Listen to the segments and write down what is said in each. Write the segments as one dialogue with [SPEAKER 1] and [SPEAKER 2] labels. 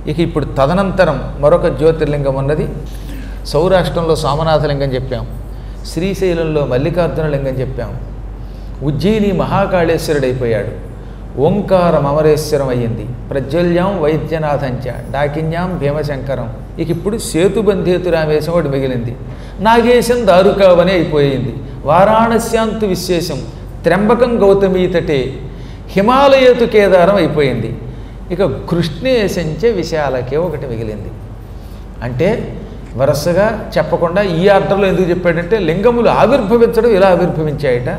[SPEAKER 1] ఇక ఇప్పుడు తదనంతరం మరొక జ్యోతిర్లింగం ఉన్నది. సౌరాష్ట్రంలో సోమనాథలింగం చెప్పాం, శ్రీశైలంలో మల్లికార్జున లింగం చెప్పాం, ఉజ్జయిని మహాకాళేశ్వరుడైపోయాడు, ఓంకారం అమరేశ్వరం అయ్యింది, ప్రజ్వల్యాం వైద్యనాథంచ, డాకిన్యాం భీమశంకరం. ఇక ఇప్పుడు సేతుబంధేతు రామేశం ఒకటి మిగిలింది, నాగేశం దారుకావని అయిపోయింది, వారాణస్యాంతు విశేషం, త్ర్యంబకం గౌతమీ తటే, హిమాలయతు కేదారం అయిపోయింది. ఇక కృష్ణేశంచ విశాలకే ఒకటి మిగిలింది. అంటే వరుసగా చెప్పకుండా ఈ ఆర్డర్లో ఎందుకు చెప్పాడంటే లింగములు ఆవిర్భవించడం ఇలా ఆవిర్భవించాయట,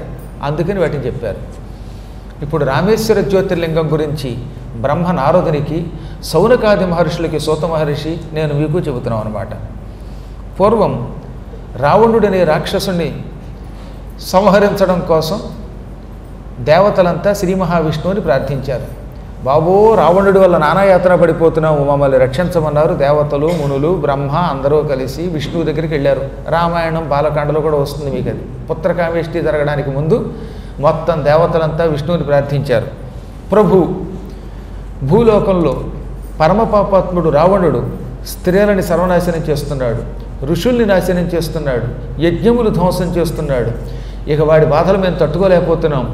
[SPEAKER 1] అందుకని వాటిని చెప్పారు. ఇప్పుడు రామేశ్వర జ్యోతిర్లింగం గురించి బ్రహ్మ నారదునికి, సౌనకాది మహర్షులకి సూత మహర్షి నేను మీకు చెబుతున్నాం అన్నమాట. పూర్వం రావణుడనే రాక్షసుని సంహరించడం కోసం దేవతలంతా శ్రీ మహావిష్ణువుని ప్రార్థించారు. బాబో రావణుడి వల్ల నానాయాతన పడిపోతున్నాము, మమ్మల్ని రక్షించమన్నారు. దేవతలు మునులు బ్రహ్మ అందరూ కలిసి విష్ణువు దగ్గరికి వెళ్ళారు. రామాయణం బాలకాండలో కూడా వస్తుంది మీకు అది. పుత్రకామేష్టి జరగడానికి ముందు మొత్తం దేవతలంతా విష్ణువుని ప్రార్థించారు. ప్రభు, భూలోకంలో పరమపాపాత్ముడు రావణుడు స్త్రీలని సర్వనాశనం చేస్తున్నాడు, ఋషుల్ని నాశనం చేస్తున్నాడు, యజ్ఞములు ధ్వంసం చేస్తున్నాడు. ఇక వాడి బాధలు మేము తట్టుకోలేకపోతున్నాం.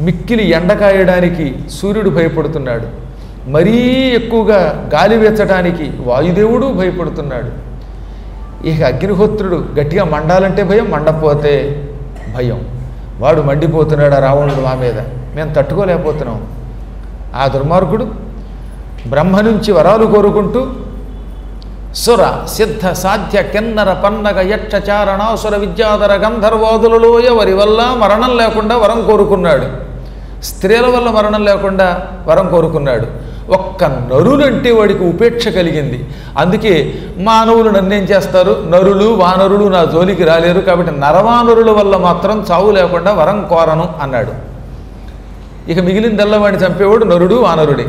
[SPEAKER 1] మిక్కిలి ఎండకాయడానికి సూర్యుడు భయపడుతున్నాడు, మరీ ఎక్కువగా గాలి వీచడానికి వాయుదేవుడు భయపడుతున్నాడు. ఇక అగ్నిహోత్రుడు గట్టిగా మండాలంటే భయం, మండపోతే భయం. వాడు మండిపోతున్నాడు, రావణుడు మా మీద, మేము తట్టుకోలేకపోతున్నాం. ఆ దుర్మార్గుడు బ్రహ్మ నుంచి వరాలు కోరుకుంటూ సుర సిద్ధ సాధ్య కిన్నర పన్నగ యక్ష చారణాసుర విద్యాధర గంధర్వాదులలో ఎవరి వల్ల మరణం లేకుండా వరం కోరుకున్నాడు. స్త్రీల వల్ల మరణం లేకుండా వరం కోరుకున్నాడు. ఒక్క నరులంటే వాడికి ఉపేక్ష కలిగింది. అందుకే మానవులు నన్నేం చేస్తారు, నరులు వానరులు నా జోలికి రాలేరు, కాబట్టి నరవానరుల వల్ల మాత్రం చావు లేకుండా వరం కోరను అన్నాడు. ఇక మిగిలిందల్లా వాడిని చంపేవాడు నరుడు వానరుడే.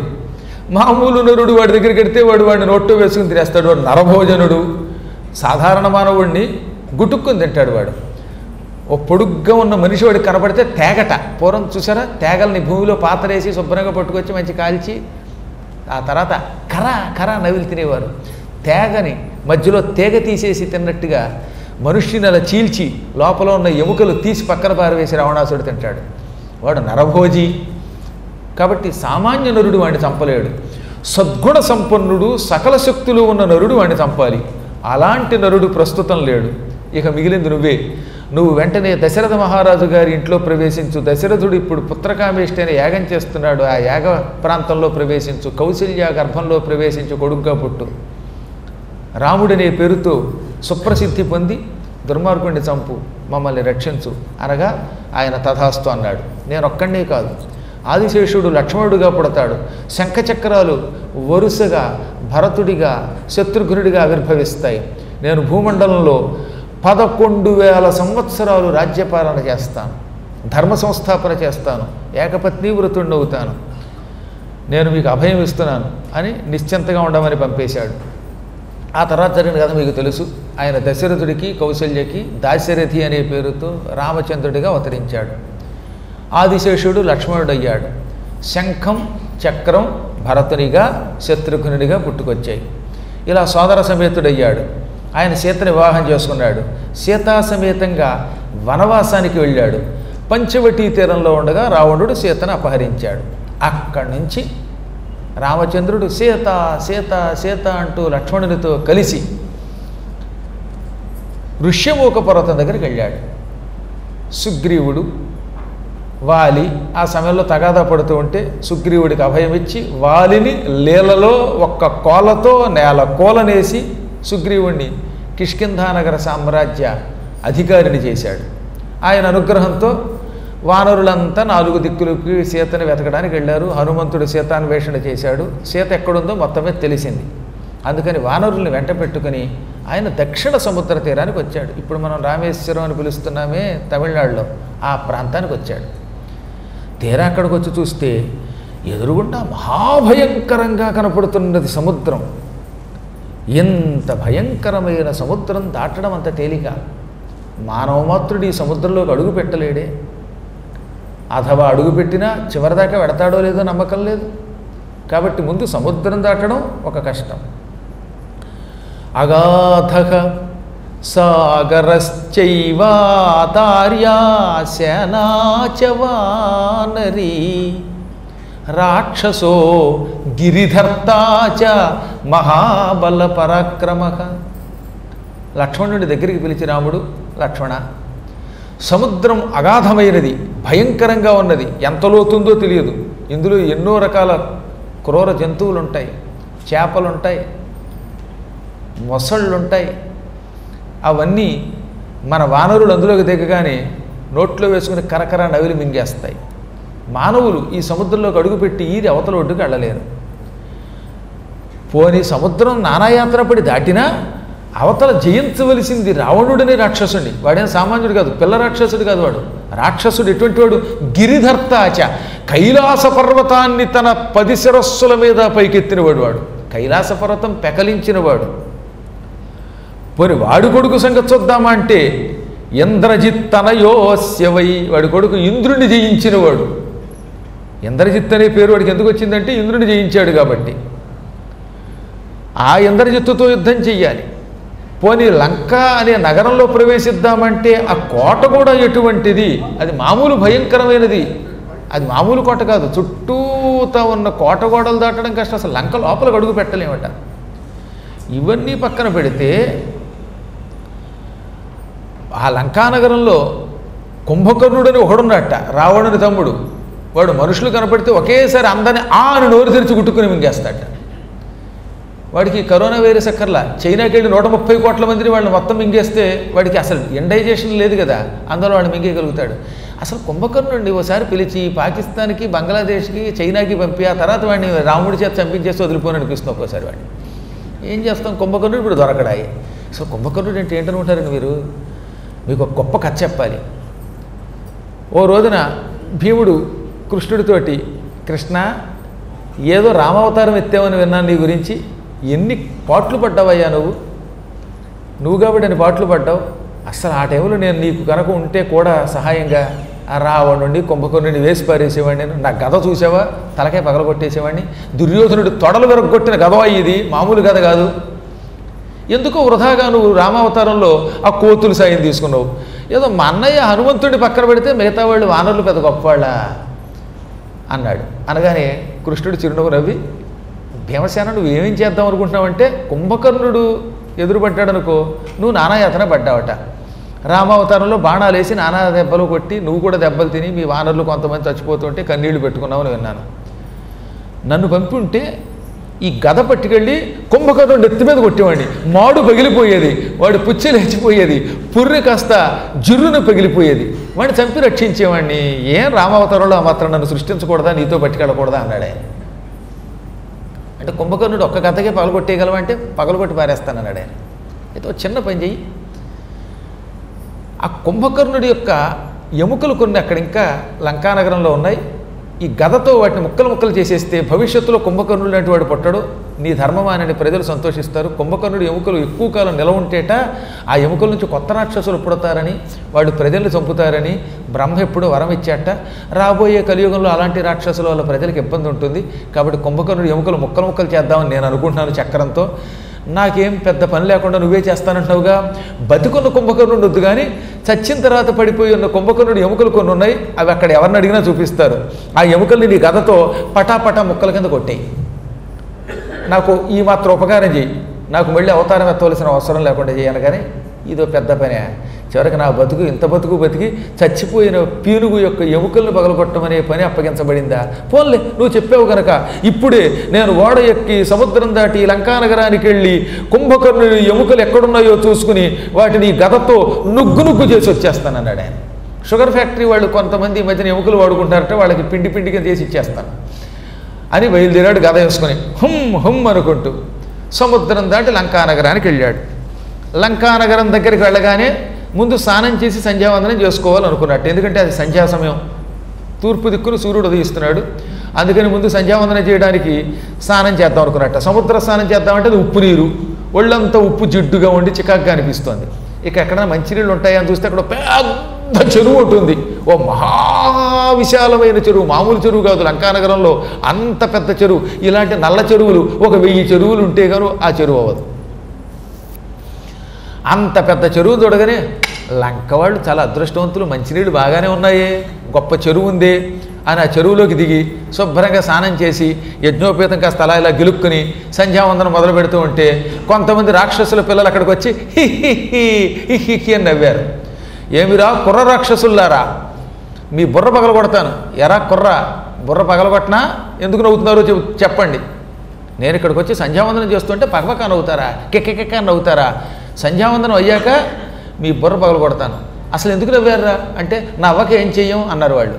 [SPEAKER 1] మామూలు నరుడు వాడి దగ్గరికి వెడితే వాడిని నోట్లో వేసుకుని తినేస్తాడు. వాడు నరభోజనుడు, సాధారణ మానవుడిని గుటుక్కుని తింటాడు. వాడు ఓ పొడుగ్గా ఉన్న మనిషి వాడికి కనపడితే తేగట. పూర్వం చూసారా, తేగల్ని భూమిలో పాతరేసి శుభ్రంగా పట్టుకొచ్చి మంచి కాల్చి ఆ తర్వాత కర నవిలి తినేవారు. తేగని మధ్యలో తేగ తీసేసి తిన్నట్టుగా మనుష్యుని అలా చీల్చి లోపల ఉన్న ఎముకలు తీసి పక్కన పారవేసి రావణాసుడు తింటాడు. వాడు నరభోజి. కాబట్టి సామాన్య నరుడు వాడిని చంపలేడు. సద్గుణ సంపన్నుడు సకల శక్తులు ఉన్న నరుడు వాడిని చంపాలి. అలాంటి నరుడు ప్రస్తుతం లేడు. ఇక మిగిలింది నువ్వే. నువ్వు వెంటనే దశరథ మహారాజు గారి ఇంట్లో ప్రవేశించు. దశరథుడు ఇప్పుడు పుత్రకామేష్టి అనే యాగం చేస్తున్నాడు. ఆ యాగ ప్రాంతంలో ప్రవేశించు. కౌశల్య గర్భంలో ప్రవేశించు, కొడుగ్గా పుట్టు. రాముడనే పేరుతో సుప్రసిద్ధి పొంది దుర్మార్గుడిని చంపు, మమ్మల్ని రక్షించు అనగా ఆయన తథాస్తు అన్నాడు. నేను ఒక్కడే కాదు, ఆదిశేషుడు లక్ష్మణుడిగా పుడతాడు. శంఖచక్రాలు వరుసగా భరతుడిగా శత్రుఘ్నుడిగా ఆవిర్భవిస్తాయి. నేను భూమండలంలో 11,000 సంవత్సరాలు రాజ్యపాలన చేస్తాను, ధర్మ సంస్థాపన చేస్తాను, ఏకపత్ని వృతుణ్ణవుతాను, నేను మీకు అభయం ఇస్తున్నాను అని నిశ్చింతగా ఉండమని పంపేశాడు. ఆ తర్వాత జరిగిన కథ మీకు తెలుసు. ఆయన దశరథుడికి కౌశల్యకి దాశరథి అనే పేరుతో రామచంద్రుడిగా అవతరించాడు. ఆదిశేషుడు లక్ష్మణుడయ్యాడు. శంఖం చక్రం భరతునిగా శత్రుఘ్నునిగా పుట్టుకొచ్చాయి. ఇలా సోదర సమేతుడయ్యాడు. ఆయన సీతని వివాహం చేసుకున్నాడు. సీతా సమేతంగా వనవాసానికి వెళ్ళాడు. పంచవటీ తీరంలో ఉండగా రావణుడు సీతను అపహరించాడు. అక్కడి నుంచి రామచంద్రుడు సీత సీత సీత అంటూ లక్ష్మణునితో కలిసి ఋష్యమూక పర్వతం దగ్గరికి వెళ్ళాడు. సుగ్రీవుడు వాలి ఆ సమయంలో తగాదా పడుతూ ఉంటే సుగ్రీవుడికి అభయం ఇచ్చి వాలిని లీలలో ఒక్క కోలతో నేల కోలనేసి సుగ్రీవుణ్ణి కిష్కింధానగర సామ్రాజ్య అధికారిని చేశాడు. ఆయన అనుగ్రహంతో వానరులంతా 4 దిక్కులకి సీతని వెతకడానికి వెళ్ళారు. హనుమంతుడు సీతాన్వేషణ చేశాడు. సీత ఎక్కడుందో మొత్తమే తెలిసింది. అందుకని వానరుల్ని వెంట పెట్టుకుని ఆయన దక్షిణ సముద్ర తీరానికి వచ్చాడు. ఇప్పుడు మనం రామేశ్వరం అని పిలుస్తున్నామే తమిళనాడులో, ఆ ప్రాంతానికి వచ్చాడు. తీరా అక్కడికి వచ్చి చూస్తే ఎదురుగుండా మహాభయంకరంగా కనపడుతున్నది సముద్రం. ఎంత భయంకరమైన సముద్రం దాటడం అంత తేలిక. మానవమాత్రుడు ఈ సముద్రంలోకి అడుగు పెట్టలేడే. అథవా అడుగుపెట్టినా చివరిదాకా వెడతాడో లేదో నమ్మకం లేదు. కాబట్టి ముందు సముద్రం దాటడం ఒక కష్టం. అగాధః సాగరశ్చైవాతార్యా సేనా చ వానరీ రాక్షసో గిరిధర్తా చ మహాబల పరాక్రమః. లక్ష్మణుడి దగ్గరికి పిలిచి రాముడు, లక్ష్మణ, సముద్రం అగాధమైనది, భయంకరంగా ఉన్నది, ఎంత లోతుందో తెలియదు. ఇందులో ఎన్నో రకాల క్రూర జంతువులు ఉంటాయి, చేపలుంటాయి, మొసళ్ళుంటాయి. అవన్నీ మన వానరులు అందులోకి దిగగానే నోట్లో వేసుకుని కరకర నవిలి మింగేస్తాయి. మానవులు ఈ సముద్రంలోకి అడుగుపెట్టి ఈది అవతల ఒడ్డుకు వెళ్ళలేరు. పోనీ సముద్రం నానాయాత్ర పడి దాటినా అవతల జయించవలసింది రావణుడని రాక్షసుడి. వాడేం సామాన్యుడు కాదు, పిల్ల రాక్షసుడు కాదు. వాడు రాక్షసుడు. ఎటువంటి వాడు? గిరిధర్తాచ, కైలాస పర్వతాన్ని తన 10 శిరస్సుల మీద పైకెత్తినవాడు. వాడు కైలాస పర్వతం పెకలించినవాడు. పోని వాడి కొడుకు సంగతి చూద్దామా అంటే ఇంద్రజిత్ తనయోస్యవై, వాడి కొడుకు ఇంద్రుడిని జయించినవాడు. ఇంద్రజిత్ అనే పేరు వాడికి ఎందుకు వచ్చిందంటే ఇంద్రుడిని జయించాడు కాబట్టి. ఆ ఇంద్రజిత్తుతో యుద్ధం చెయ్యాలి. పోనీ లంక అనే నగరంలో ప్రవేశిద్దామంటే ఆ కోట కూడా ఎటువంటిది? అది మామూలు భయంకరమైనది. అది మామూలు కోట కాదు. చుట్టూతా ఉన్న కోట గోడలు దాటడం కష్టం. అసలు లంక లోపలికి అడుగు పెట్టలేమట. ఇవన్నీ పక్కన పెడితే ఆ లంకానగరంలో కుంభకర్ణుడని ఒకడున్నట్ట, రావణుని తమ్ముడు. వాడు మనుషులు కనపడితే ఒకేసారి అందరినీ అని నోరు తెరిచి గుట్టుకుని మింగేస్తాడట. వాడికి కరోనా వైరస్ అక్కర్లా. చైనాకి వెళ్ళి 130 కోట్ల మందిని వాళ్ళని మొత్తం మింగేస్తే వాడికి అసలు ఎండైజేషన్ లేదు కదా, అందులో వాడిని మింగేయగలుగుతాడు. అసలు కుంభకర్ణుడిని ఓసారి పిలిచి పాకిస్తాన్కి, బంగ్లాదేశ్కి, చైనాకి పంపి ఆ తర్వాత వాడిని రాముడి చేత చంపించేసి వదిలిపోని అనిపిస్తుంది ఒక్కోసారి. వాడిని ఏం చేస్తాం? కుంభకర్ణుడు ఇప్పుడు దొరకడాయి. అసలు కుంభకర్ణుడు అంటే ఏంటనుకుంటారండి మీరు? మీకు ఒక గొప్ప కథ చెప్పాలి. ఓ రోజున భీముడు కృష్ణుడితోటి, కృష్ణ, ఏదో రామావతారం ఎత్తావని విన్నాను నీ గురించి, ఎన్ని పాటలు పడ్డావయ్యా నువ్వు కాబట్టి అని పాటలు పడ్డావు. అసలు ఆ టైంలో నేను నీకు కనుక ఉంటే కూడా సహాయంగా ఆ రావణుడిని, కుంభకర్ణుడిని వేసి పారేసేవాడిని. నేను నా గద చూసావా, తలకాయ పగలగొట్టేసేవాడిని. దుర్యోధనుడు తొడలు విరగొట్టిన గదవా ఇది, మామూలు గద కాదు. ఎందుకో వృధాగా నువ్వు రామావతారంలో ఆ కోతులు సాయం తీసుకున్నావు. ఏదో మా అన్నయ్య హనుమంతుడిని పక్కన పెడితే మిగతా వాళ్ళు వానరులు పెద్ద గొప్పవాళ్ళ అన్నాడు. అనగానే కృష్ణుడు చిరునవ్వు నవ్వి, భీమసేన నువ్వు ఏమేం చేద్దాం అనుకుంటున్నావంటే, కుంభకర్ణుడు ఎదురుపడ్డాడనుకో, నువ్వు నానాయాతన పడ్డావట. రామావతారంలో బాణాలు వేసి నానా దెబ్బలు కొట్టి నువ్వు కూడా దెబ్బలు తిని మీ వానరులు కొంతమంది చచ్చిపోతుంటే కన్నీళ్లు పెట్టుకున్నావని విన్నాను. నన్ను పంపి ఉంటే ఈ గద పట్టుకెళ్ళి కుంభకర్ణుడు ఎత్తి మీద కొట్టేవాడిని. మాడు పగిలిపోయేది, వాడు పుచ్చి లేచిపోయేది, పుర్రె కాస్త జుర్రును పగిలిపోయేది. వాడిని చంపి రక్షించేవాడిని. ఏం రామావతారంలో ఆ మాత్రం నన్ను సృష్టించకూడదా, నీతో పట్టుకెళ్ళకూడదా అన్నాడు ఆయన. అంటే కుంభకర్ణుడు ఒక్క గతకే పగలగొట్టేయగలవంటే పగలగొట్టి పారేస్తానన్నాడు ఆయన. అయితే చిన్న పని చెయ్యి. ఆ కుంభకర్ణుడి యొక్క ఎముకలు కొన్ని అక్కడ ఇంకా లంకానగరంలో ఉన్నాయి. ఈ గదతో వాటిని ముక్కలు ముక్కలు చేసేస్తే భవిష్యత్తులో కుంభకర్ణుడు లాంటి వాడు పుట్టడు, నీ ధర్మమానని ప్రజలు సంతోషిస్తారు. కుంభకర్ణుడి ఎముకలు ఎక్కువ కాలం నిల ఉంటేట ఆ ఎముకల నుంచి కొత్త రాక్షసులు పుడతారని, వాడు ప్రజల్ని చంపుతారని బ్రహ్మ ఎప్పుడు వరం ఇచ్చాట. రాబోయే కలియుగంలో అలాంటి రాక్షసుల వల్ల ప్రజలకు ఇబ్బంది ఉంటుంది. కాబట్టి కుంభకర్ణుడి ఎముకలు ముక్కలు ముక్కలు చేద్దామని నేను అనుకుంటున్నాను చక్రంతో. నాకేం పెద్ద పని లేకుండా నువ్వే చేస్తానంటున్నావుగా. బతికున్న కుంభకర్ణుడు వద్దు కానీ చచ్చిన తర్వాత పడిపోయి ఉన్న కుంభకర్ణుడు ఎముకలు కొన్ని ఉన్నాయి. అవి అక్కడ ఎవరిని అడిగినా చూపిస్తారు. ఆ ఎముకల్ని నీ గదతో పటాపటా ముక్కల కింద కొట్టేయి. నాకు ఈ మాత్రం ఉపకారం చేయి. నాకు మళ్ళీ అవతారం ఎత్తవలసిన అవసరం లేకుండా చేయాలి. కానీ ఇదో పెద్ద పనే. చివరికి నా బతుకు ఇంత బతుకు బతికి చచ్చిపోయిన పీనుగు యొక్క ఎముకలను పగలగొట్టమనే పని అప్పగించబడిందా? పోన్లే, నువ్వు చెప్పావు కనుక ఇప్పుడే నేను ఓడ ఎక్కి సముద్రం దాటి లంకానగరానికి వెళ్ళి కుంభకర్ణుని ఎముకలు ఎక్కడున్నాయో చూసుకుని వాటిని గదతో నుగ్గు చేసి వచ్చేస్తానన్నాడు ఆయన. షుగర్ ఫ్యాక్టరీ వాళ్ళు కొంతమంది ఈ మధ్యన ఎముకలు వాడుకుంటారట, వాళ్ళకి పిండి పిండిగా చేసి ఇచ్చేస్తాను అని బయలుదేరాడు గద వేసుకుని హుమ్ అనుకుంటూ. సముద్రం దాటి లంకానగరానికి వెళ్ళాడు. లంకానగరం దగ్గరికి వెళ్ళగానే ముందు స్నానం చేసి సంధ్యావందనం చేసుకోవాలనుకున్నట్టు. ఎందుకంటే అది సంధ్యా సమయం, తూర్పు దిక్కును సూర్యుడు ఉదయిస్తున్నాడు. అందుకని ముందు సంధ్యావందనం చేయడానికి స్నానం చేద్దాం అనుకున్నట్ట. సముద్ర స్నానం చేద్దామంటే అది ఉప్పు నీరు, ఒళ్ళంతా ఉప్పు జిడ్డుగా ఉండి చికాగ్గా అనిపిస్తోంది. ఇక ఎక్కడైనా మంచినీళ్ళు ఉంటాయని చూస్తే అక్కడ పెద్ద పెద్ద చెరువు ఉంటుంది, ఓ మహావిశాలమైన చెరువు, మామూలు చెరువు కాదు. లంకానగరంలో అంత పెద్ద చెరువు, ఇలాంటి నల్ల చెరువులు 1000 చెరువులు ఉంటే గాను ఆ చెరువు అవ్వదు. అంత పెద్ద చెరువు చూడగానే లంక వాళ్ళు చాలా అదృష్టవంతులు, మంచినీళ్ళు బాగానే ఉన్నాయే, గొప్ప చెరువు ఉంది అని ఆ చెరువులోకి దిగి శుభ్రంగా స్నానం చేసి యజ్ఞోపేతం కాస్త అలా ఇలా గిలుక్కుని సంధ్యావందనం మొదలు పెడుతూ ఉంటే కొంతమంది రాక్షసుల పిల్లలు అక్కడికి వచ్చి హి హి హి హి హి హి అని నవ్వారు. ఏమిరా కుర్ర రాక్షసుల్లారా, మీ బుర్ర పగలగొడతాను. ఎరా కుర్ర, బుర్ర పగలగొట్టినా ఎందుకు నవ్వుతున్నారో చెప్పండి. నేను ఇక్కడికి వచ్చి సంధ్యావందనం చేస్తుంటే పక్కపక్క నవ్వుతారా, కెక్కెక్క నవ్వుతారా? సంధ్యావందనం అయ్యాక మీ బుర్ర పగలగొడతాను. అసలు ఎందుకు నవ్వారా అంటే, నా అవ్వకి ఏం చెయ్యం అన్నారు వాళ్ళు.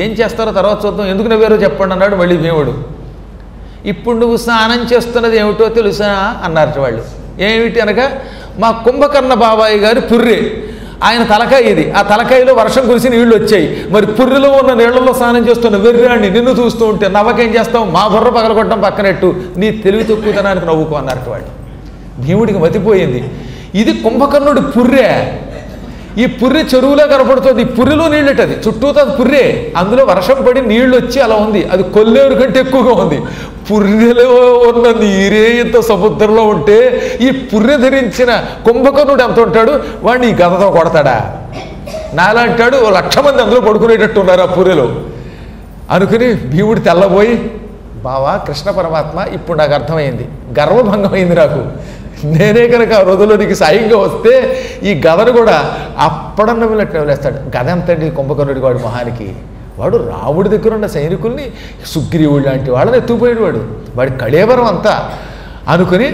[SPEAKER 1] ఏం చేస్తారో తర్వాత చూద్దాం, ఎందుకు నవ్వారో చెప్పండి అన్నాడు మళ్ళీ భీముడు. ఇప్పుడు నువ్వు స్నానం చేస్తున్నది ఏమిటో తెలుసా అన్నారు వాళ్ళు. ఏమిటి అనగా, మా కుంభకర్ణ బాబాయి గారి పుర్రె, ఆయన తలకాయ ఇది, ఆ తలకాయలో వర్షం కురిసి నీళ్లు వచ్చాయి. మరి పుర్రెలో ఉన్న నీళ్లలో స్నానం చేస్తున్న వెర్రాన్ని నిన్ను చూస్తూ ఉంటే నవ్వకేం చేస్తావు, మా బుర్ర పగలగొట్టడం పక్కనట్టు, నీ తెలివి తక్కువతనానికి నవ్వుకో అన్నారు వాళ్ళు. భీముడికి మతిపోయింది, ఇది కుంభకర్ణుడి పుర్రె, ఈ పుర్రె చెరువులో కనపడుతుంది, ఈ పుర్రెలో నీళ్ళటది, చుట్టూతో పుర్రె, అందులో వర్షం పడి నీళ్లు వచ్చి అలా ఉంది, అది కొల్లేరు కంటే ఎక్కువగా ఉంది. పుర్రెలో ఉన్న నీరే ఇంత సముద్రంలో ఉంటే ఈ పుర్రె ధరించిన కుంభకర్ణుడు ఎంత ఉంటాడు, వాడిని ఈ గదతో కొడతాడా? నాలంటాడు 1,00,000 మంది అందులో పడుకునేటట్టు ఉన్నారు ఆ పుర్రెలో అనుకుని భీముడు తెల్లబోయి, బావా కృష్ణ పరమాత్మ ఇప్పుడు నాకు అర్థమైంది, గర్వభంగం అయింది నాకు. నేనే కనుక ఆ రోజుల్లో నీకు సాయంగా వస్తే ఈ గదను కూడా అప్పడన్న వెళ్ళట్టు వదిలేస్తాడు. గద ఎంతండి కుంభకర్ణుడి వాడు మొహానికి, వాడు రాముడి దగ్గర ఉన్న సైనికుల్ని సుగ్రీవుడు లాంటి వాళ్ళని ఎత్తుకుపోయాడు వాడు, వాడి కళేబరం అంతా అనుకుని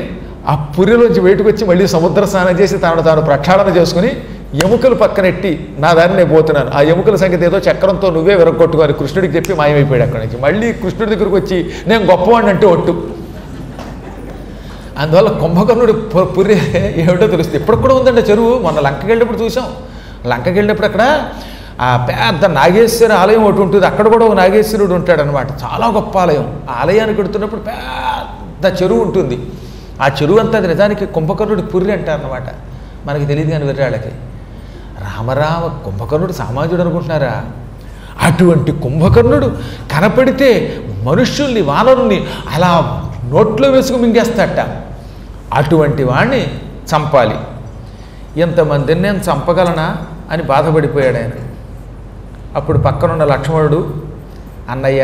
[SPEAKER 1] ఆ పుర్రెలోంచి బయటకు వచ్చి మళ్ళీ సముద్ర స్నానం చేసి తనను తాను ప్రక్షాళన చేసుకుని ఎముకలు పక్కనెట్టి నా దాన్ని నేను పోతున్నాను, ఆ ఎముకల సంగతి ఏదో చక్రంతో నువ్వే విరగొట్టుకోవాలి కృష్ణుడికి చెప్పి మాయమైపోయాడు. అక్కడి నుంచి మళ్ళీ కృష్ణుడి దగ్గరకు వచ్చి నేను గొప్పవాడిని అంటే ఒట్టు. అందువల్ల కుంభకర్ణుడి పుర్రె ఏమిటో తెలుస్తుంది. ఇప్పుడు కూడా ఉందండి చెరువు. మొన్న లంకకి వెళ్ళినప్పుడు చూసాం. లంకకి వెళ్ళినప్పుడు అక్కడ ఆ పెద్ద నాగేశ్వర ఆలయం ఒకటి ఉంటుంది, అక్కడ కూడా ఒక నాగేశ్వరుడు ఉంటాడనమాట, చాలా గొప్ప ఆలయం. ఆ ఆలయానికి వెడుతున్నప్పుడు పెద్ద చెరువు ఉంటుంది. ఆ చెరువు అంతా నిజానికి కుంభకర్ణుడి పుర్రె అంటారనమాట. మనకి తెలియదు కానీ విర్రాళ్ళకి. రామరామ, కుంభకర్ణుడు సామాన్యుడు అనుకుంటున్నారా? అటువంటి కుంభకర్ణుడు కనపడితే మనుష్యుల్ని వానరుల్ని అలా నోట్లో వేసుకు మింగేస్తాట. అటువంటి వాణ్ణి చంపాలి. ఎంతమందిని నేను చంపగలనా అని బాధపడిపోయాడు ఆయన. అప్పుడు పక్కనున్న లక్ష్మణుడు, అన్నయ్య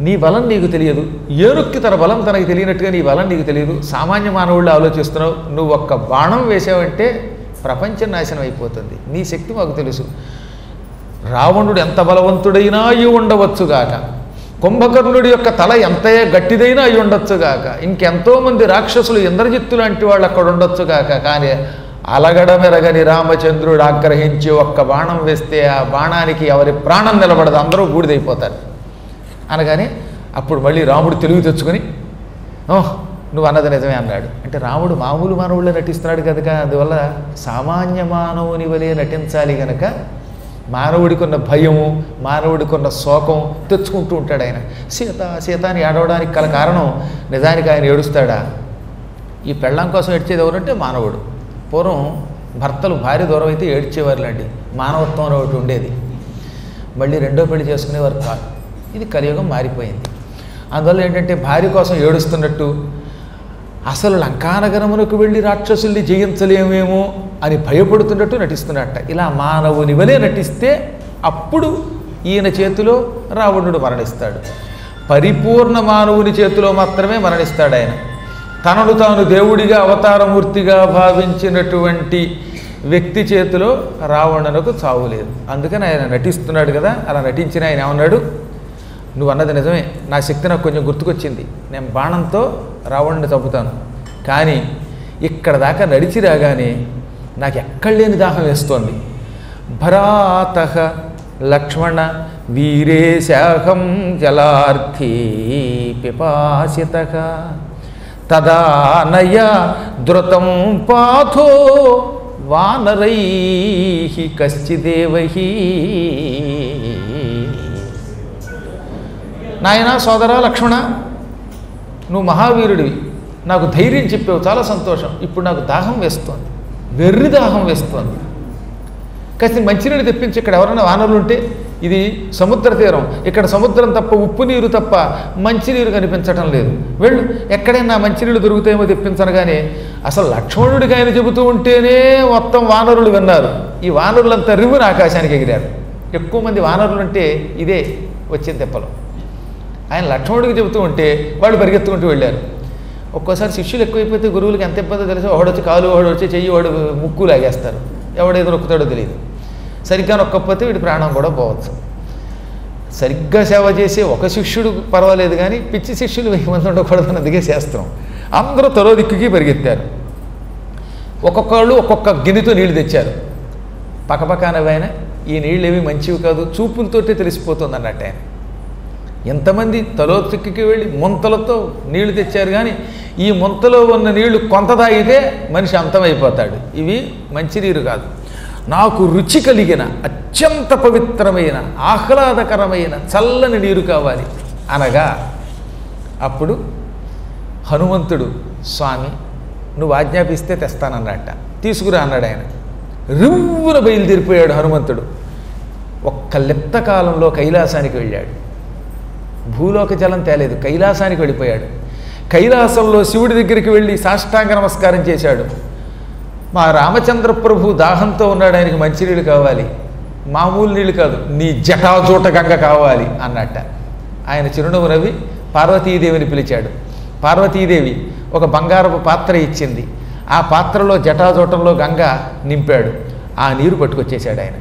[SPEAKER 1] నీ బలం నీకు తెలియదు, ఏరుక్కి తన బలం తనకి తెలియనట్టుగా నీ బలం నీకు తెలియదు, సామాన్య మానవుళ్ళు ఆలోచిస్తున్నావు, నువ్వు ఒక్క బాణం వేసావంటే ప్రపంచం నాశనం అయిపోతుంది, నీ శక్తి మాకు తెలుసు. రావణుడు ఎంత బలవంతుడైనా అయి ఉండవచ్చుగాక, కుంభకర్ణుడి యొక్క తల ఎంత గట్టిదైనా అయి ఉండొచ్చుగాక, ఇంకెంతోమంది రాక్షసులు ఇంద్రజిత్తు లాంటి వాళ్ళు అక్కడ ఉండొచ్చుగాక, కానీ అలగడమెరగని రామచంద్రుడు ఆగ్రహించి ఒక్క బాణం వేస్తే ఆ బాణానికి ఎవరి ప్రాణం నిలబడదు, అందరూ బూడిదైపోతారు అనగానే అప్పుడు మళ్ళీ రాముడు తెలివి తెచ్చుకొని నువ్వు అన్నది నిజమే అన్నాడు. అంటే రాముడు మామూలు మానవుళ్ళే నటిస్తున్నాడు కనుక అందువల్ల సామాన్య మానవుని వలె నటించాలి కనుక మానవుడికి ఉన్న భయము, మానవుడికి ఉన్న శోకం తెచ్చుకుంటూ ఉంటాడు ఆయన. సీత సీత అని ఏడవడానికి గల కారణం నిజానికి ఆయన ఏడుస్తాడా? ఈ పెళ్ళాం కోసం ఏడ్చేది ఎవరంటే మానవుడు. పూర్వం భర్తలు భార్య దూరం అయితే ఏడ్చేవారులాంటి మానవత్వం అని ఒకటి ఉండేది. మళ్ళీ రెండో పెళ్లి చేసుకునేవారు కాదు. ఇది కలియుగం మారిపోయింది. అందువల్ల ఏంటంటే భార్య కోసం ఏడుస్తున్నట్టు, అసలు లంకానగరమునకు వెళ్ళి రాక్షసుల్ని జయించలేమేమో అని భయపడుతున్నట్టు నటిస్తున్నట్ట. ఇలా మానవుని వలె నటిస్తే అప్పుడు ఈయన చేతిలో రావణుడు మరణిస్తాడు. పరిపూర్ణ మానవుని చేతిలో మాత్రమే మరణిస్తాడు ఆయన. తనను తాను దేవుడిగా అవతారమూర్తిగా భావించినటువంటి వ్యక్తి చేతిలో రావణునకు చావు లేదు. అందుకని ఆయన నటిస్తున్నాడు కదా. అలా నటించిన ఆయన ఏమన్నాడు, నువ్వు అన్నది నిజమే, నా శక్తి నాకు కొంచెం గుర్తుకొచ్చింది, నేను బాణంతో రావణుని చంపుతాను, కానీ ఇక్కడ దాకా నడిచి రాగానే నాకు ఎక్కడ లేని దాహం వేస్తోంది. భరాతః లక్ష్మణ వీరేశాహం జలార్థీ పిపాసితః తదానయ ధృతం పాథో వానరైః కశ్చిదేవైః. నాయనా సోదరా లక్ష్మణ, నువ్వు మహావీరుడివి, నాకు ధైర్యం చెప్పావు, చాలా సంతోషం. ఇప్పుడు నాకు దాహం వేస్తోంది, వెర్రి దాహం వేస్తోంది. కాస్త మంచినీళ్ళు తెప్పించి, ఇక్కడ ఎవరైనా వానరులు ఉంటే, ఇది సముద్ర తీరం, ఇక్కడ సముద్రం తప్ప ఉప్పు నీరు తప్ప మంచినీరు కనిపించటం లేదు, వెళ్ళు ఎక్కడైనా మంచినీళ్ళు దొరుకుతాయేమో తెప్పించనగానే అసలు లక్ష్మణుడికి ఆయన చెబుతూ ఉంటేనే మొత్తం వానరులు విన్నారు. ఈ వానరులంతా రివ్వున ఆకాశానికి ఎగిరారు. ఎక్కువ మంది వానరులు అంటే ఇదే వచ్చిన తెప్పలు. ఆయన లక్ష్మణుడికి చెబుతూ ఉంటే వాళ్ళు పరిగెత్తుకుంటూ వెళ్ళారు. ఒక్కోసారి శిష్యులు ఎక్కువైపోతే గురువులకి ఎంత ఇబ్బందో తెలిసి ఒకడొచ్చి కాలు, ఒకడు వచ్చి చెయ్యి, వాడు ముక్కు లాగేస్తారు, ఎవడేదో నొక్కుతాడో తెలియదు. సరిగ్గా నొక్కపోతే వీడి ప్రాణం కూడా పోవచ్చు. సరిగ్గా సేవ చేసే ఒక శిష్యుడు పర్వాలేదు, కానీ పిచ్చి శిష్యులు 1000 మంది ఉండకూడదని అందుకే శాస్త్రం. అందరూ తలో దిక్కుకి పరిగెత్తారు. ఒక్కొక్కళ్ళు ఒక్కొక్క గిన్నెతో నీళ్లు తెచ్చారు. పక్కపక్కనవైన ఈ నీళ్ళు ఏవి మంచివి కాదు, చూపులతోటే తెలిసిపోతుంది అన్నట్టు ఆయన. ఎంతమంది తలో దిక్కుకి వెళ్ళి ముంతలతో నీళ్లు తెచ్చారు, కానీ ఈ ముంతలో ఉన్న నీళ్లు కొంత తాగితే మనిషి అంతమైపోతాడు. ఇవి మంచినీరు కాదు, నాకు రుచి కలిగిన అత్యంత పవిత్రమైన ఆహ్లాదకరమైన చల్లని నీరు కావాలి అనగా, అప్పుడు హనుమంతుడు, స్వామి నువ్వు ఆజ్ఞాపిస్తే తెస్తానన్నట్ట. తీసుకురా అన్నాడు ఆయన. రివ్వున బయలుదేరిపోయాడు హనుమంతుడు. ఒక్క లిప్త కాలంలో కైలాసానికి వెళ్ళాడు. భూలోక జలం తేలేదు, కైలాసానికి వెళ్ళిపోయాడు. కైలాసంలో శివుడి దగ్గరికి వెళ్ళి సాష్టాంగ నమస్కారం చేశాడు. మా రామచంద్ర ప్రభు దాహంతో ఉన్నాడు, ఆయనకి మంచినీళ్ళు కావాలి, మామూలు నీళ్ళు కాదు, నీ జటాజూట గంగ కావాలి అన్నట్ట. ఆయన చిరునవ్వు నవ్వి పార్వతీదేవిని పిలిచాడు. పార్వతీదేవి ఒక బంగారపు పాత్ర ఇచ్చింది. ఆ పాత్రలో జటాజూటంలో గంగ నింపాడు. ఆ నీరు పట్టుకొచ్చేశాడు ఆయన.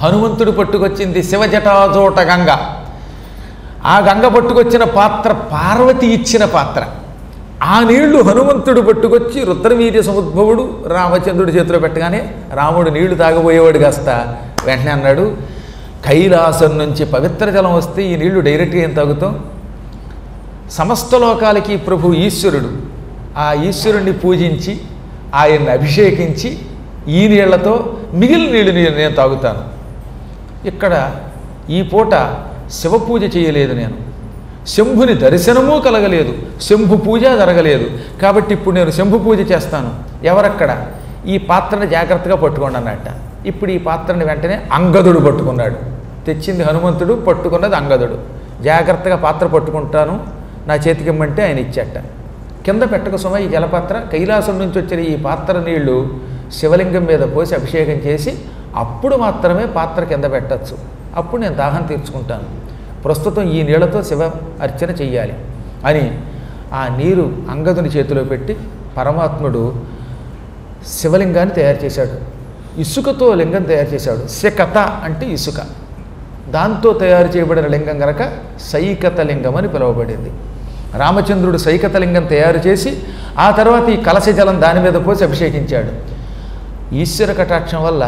[SPEAKER 1] హనుమంతుడు పట్టుకొచ్చింది శివ జటాజూట గంగ. ఆ గంగ పట్టుకొచ్చిన పాత్ర పార్వతి ఇచ్చిన పాత్ర. ఆ నీళ్లు హనుమంతుడు పట్టుకొచ్చి రుద్రవీర్య సముద్భవుడు రామచంద్రుడి చేతిలో పెట్టగానే రాముడు నీళ్లు తాగబోయేవాడు కాస్త వెంటనే అన్నాడు, కైలాసం నుంచి పవిత్ర జలం వస్తే ఈ నీళ్లు డైరెక్ట్గా ఏం తాగుతాం? సమస్త లోకాలకి ప్రభు ఈశ్వరుడు. ఆ ఈశ్వరుణ్ణి పూజించి ఆయన్ని అభిషేకించి ఈ నీళ్లతో మిగిలిన నీళ్ళు నేను తాగుతాను. ఇక్కడ ఈ పూట శివ పూజ చేయలేదు, నేను శంభుని దర్శనమూ కలగలేదు, శంభు పూజ జరగలేదు, కాబట్టి ఇప్పుడు నేను శంభు పూజ చేస్తాను. ఎవరక్కడ? ఈ పాత్రను జాగ్రత్తగా పట్టుకోండి అన్నట్ట. ఇప్పుడు ఈ పాత్రని వెంటనే అంగదుడు పట్టుకున్నాడు. తెచ్చింది హనుమంతుడు, పట్టుకున్నది అంగదుడు. జాగ్రత్తగా పాత్ర పట్టుకుంటాను, నా చేతికి ఇమ్మంటే ఆయన ఇచ్చట. కింద పెట్టక సుమ ఈ జలపాత్ర, కైలాసం నుంచి వచ్చిన ఈ పాత్ర నీళ్లు శివలింగం మీద పోసి అభిషేకం చేసి అప్పుడు మాత్రమే పాత్ర కింద పెట్టచ్చు. అప్పుడు నేను దాహం తీర్చుకుంటాను. ప్రస్తుతం ఈ నీళ్లతో శివ అర్చన చెయ్యాలి అని ఆ నీరు అంగదుని చేతిలో పెట్టి పరమాత్ముడు శివలింగాన్ని తయారు చేశాడు. ఇసుకతో లింగం తయారు చేశాడు. శకత అంటే ఇసుక. దాంతో తయారు చేయబడిన లింగం గనక సైకత లింగం అని పిలువబడింది. రామచంద్రుడు సైకత లింగం తయారు చేసి ఆ తర్వాత ఈ కలశ జలం దాని మీద పోసి అభిషేకించాడు. ఈశ్వర కటాక్షం వల్ల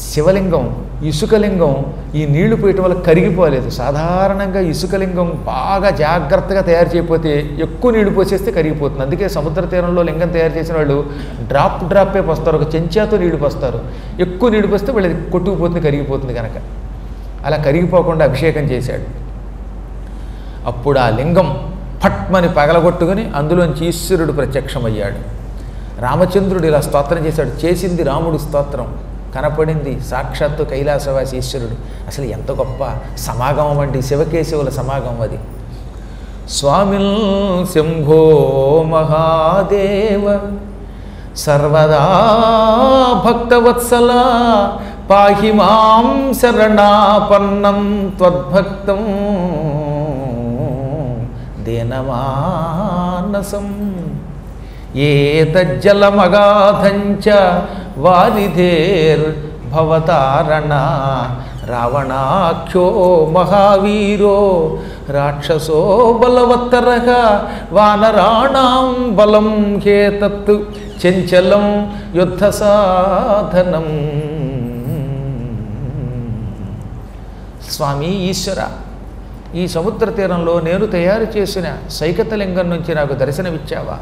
[SPEAKER 1] శివలింగం, ఇసుకలింగం ఈ నీళ్లు పోయటం వల్ల కరిగిపోలేదు. సాధారణంగా ఇసుకలింగం బాగా జాగ్రత్తగా తయారు చేయకపోతే ఎక్కువ నీళ్లు పోసేస్తే కరిగిపోతుంది. అందుకే సముద్ర తీరంలో లింగం తయారు చేసిన వాళ్ళు డ్రాపే పోస్తారు, ఒక చెంచాతో నీళ్లు పోస్తారు. ఎక్కువ నీళ్లు పోస్తే వాళ్ళది కొట్టుకుపోతుంది, కరిగిపోతుంది కనుక. అలా కరిగిపోకుండా అభిషేకం చేశాడు. అప్పుడు ఆ లింగం పట్మని పగలగొట్టుకుని అందులోంచి ఈశ్వరుడు ప్రత్యక్షమయ్యాడు. రామచంద్రుడు ఇలా స్తోత్రం చేశాడు. చేసింది రాముడు స్తోత్రం, కనపడింది సాక్షాత్తు కైలాసవాసి ఈశ్వరుడు. అసలు ఎంత గొప్ప సమాగమం అండి, శివకేశవుల సమాగమం అది. స్వామిల్ శంభో మహాదేవ సర్వదా భక్తవత్సల పాహి మాం శరణాపన్నం త్వద్భక్తం దీనమానసం ఏతజ్జలమగాధంచ వారిధేర్ భవతారణ రావణాఖ్యో మహావీరో రాక్షసో బలవత్తరః వానరాణాం బలం హేతత్ చంచలం యుద్ధ సాధనం. స్వామి ఈశ్వర, ఈ సముద్ర తీరంలో నేను తయారు చేసిన సైకతలింగం నుంచి నాకు దర్శనమిచ్చావా?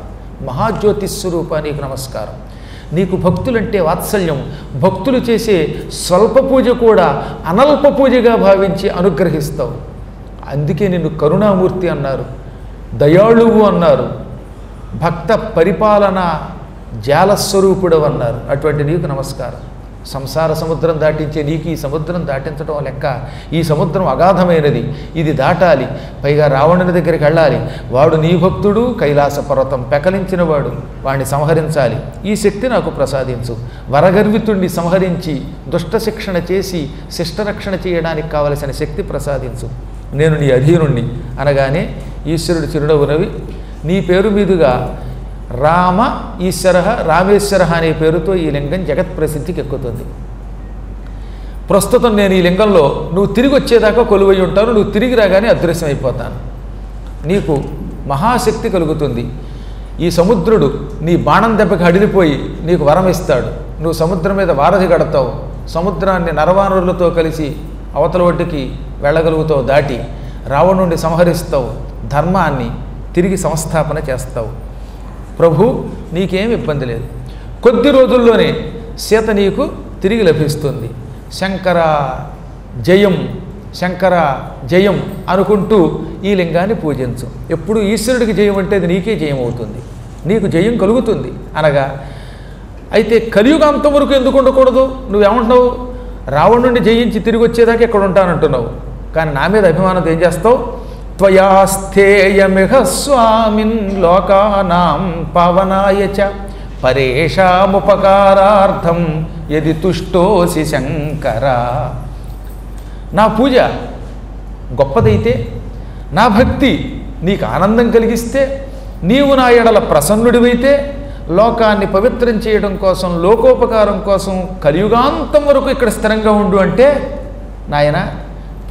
[SPEAKER 1] మహాజ్యోతిస్వరూప, నీకు నమస్కారం. నీకు భక్తులంటే వాత్సల్యం. భక్తులు చేసే స్వల్ప పూజ కూడా అనల్ప పూజగా భావించి అనుగ్రహిస్తావు. అందుకే నిన్ను కరుణామూర్తి అన్నారు, దయాళువు అన్నారు, భక్త పరిపాలన జాలస్వరూపుడు అన్నారు. అటువంటి నీకు నమస్కారం. సంసార సముద్రం దాటించే నీకు ఈ సముద్రం దాటించడం లెక్క. ఈ సముద్రం అగాధమైనది, ఇది దాటాలి, పైగా రావణుని దగ్గరికి వెళ్ళాలి. వాడు నీ భక్తుడు, కైలాస పర్వతం పెకలించిన వాడు, వాడిని సంహరించాలి. ఈ శక్తి నాకు ప్రసాదించు. వరగర్వితుణ్ణి సంహరించి దుష్ట శిక్షణ చేసి శిష్టరక్షణ చేయడానికి కావలసిన శక్తి ప్రసాదించు. నేను నీ అధీనుణ్ణి అనగానే ఈశ్వరుడు చిరునవ్వు నీ పేరు మీదుగా రామ ఈశ్వర రామేశ్వర అనే పేరుతో ఈ లింగం జగత్ ప్రసిద్ధికి ఎక్కుతుంది. ప్రస్తుతం నేను ఈ లింగంలో నువ్వు తిరిగి వచ్చేదాకా కొలువై ఉంటాను. నువ్వు తిరిగి రాగానే అదృశ్యమైపోతాను. నీకు మహాశక్తి కలుగుతుంది. ఈ సముద్రుడు నీ బాణం దెబ్బకి అడిలిపోయి నీకు వరం ఇస్తాడు. నువ్వు సముద్రం మీద వారధి కడతావు. సముద్రాన్ని నరవానరులతో కలిసి అవతల ఒడ్డుకి వెళ్ళగలుగుతావు. దాటి రావణుణ్ణి సంహరిస్తావు. ధర్మాన్ని తిరిగి సంస్థాపన చేస్తావు. ప్రభు నీకేం ఇబ్బంది లేదు. కొద్ది రోజుల్లోనే సీత నీకు తిరిగి లభిస్తుంది. శంకర జయం, శంకర జయం అనుకుంటూ ఈ లింగాన్ని పూజించు. ఎప్పుడు ఈశ్వరుడికి జయం అంటే అది నీకే జయం అవుతుంది, నీకు జయం కలుగుతుంది అనగా. అయితే కలియుగాంతం వరకు ఎందుకు ఉండకూడదు? నువ్వేమంటున్నావు? రావణుడిని జయించి తిరిగి వచ్చేదాకా ఎక్కడ ఉంటానంటున్నావు. కానీ నా మీద అభిమానంతో ఏం చేస్తావు? త్వయాస్థేయమిహ స్వామిన్ లోకానాం పవనాయ చ పరేషాముపకారార్థం యది తుష్టోసి శంకర. నా పూజ గొప్పదైతే, నా భక్తి నీకు ఆనందం కలిగిస్తే, నీవు నా ఎడల ప్రసన్నుడివైతే, లోకాన్ని పవిత్రం చేయడం కోసం, లోకోపకారం కోసం కలియుగాంతం వరకు ఇక్కడ స్థిరంగా ఉండు అంటే, నాయన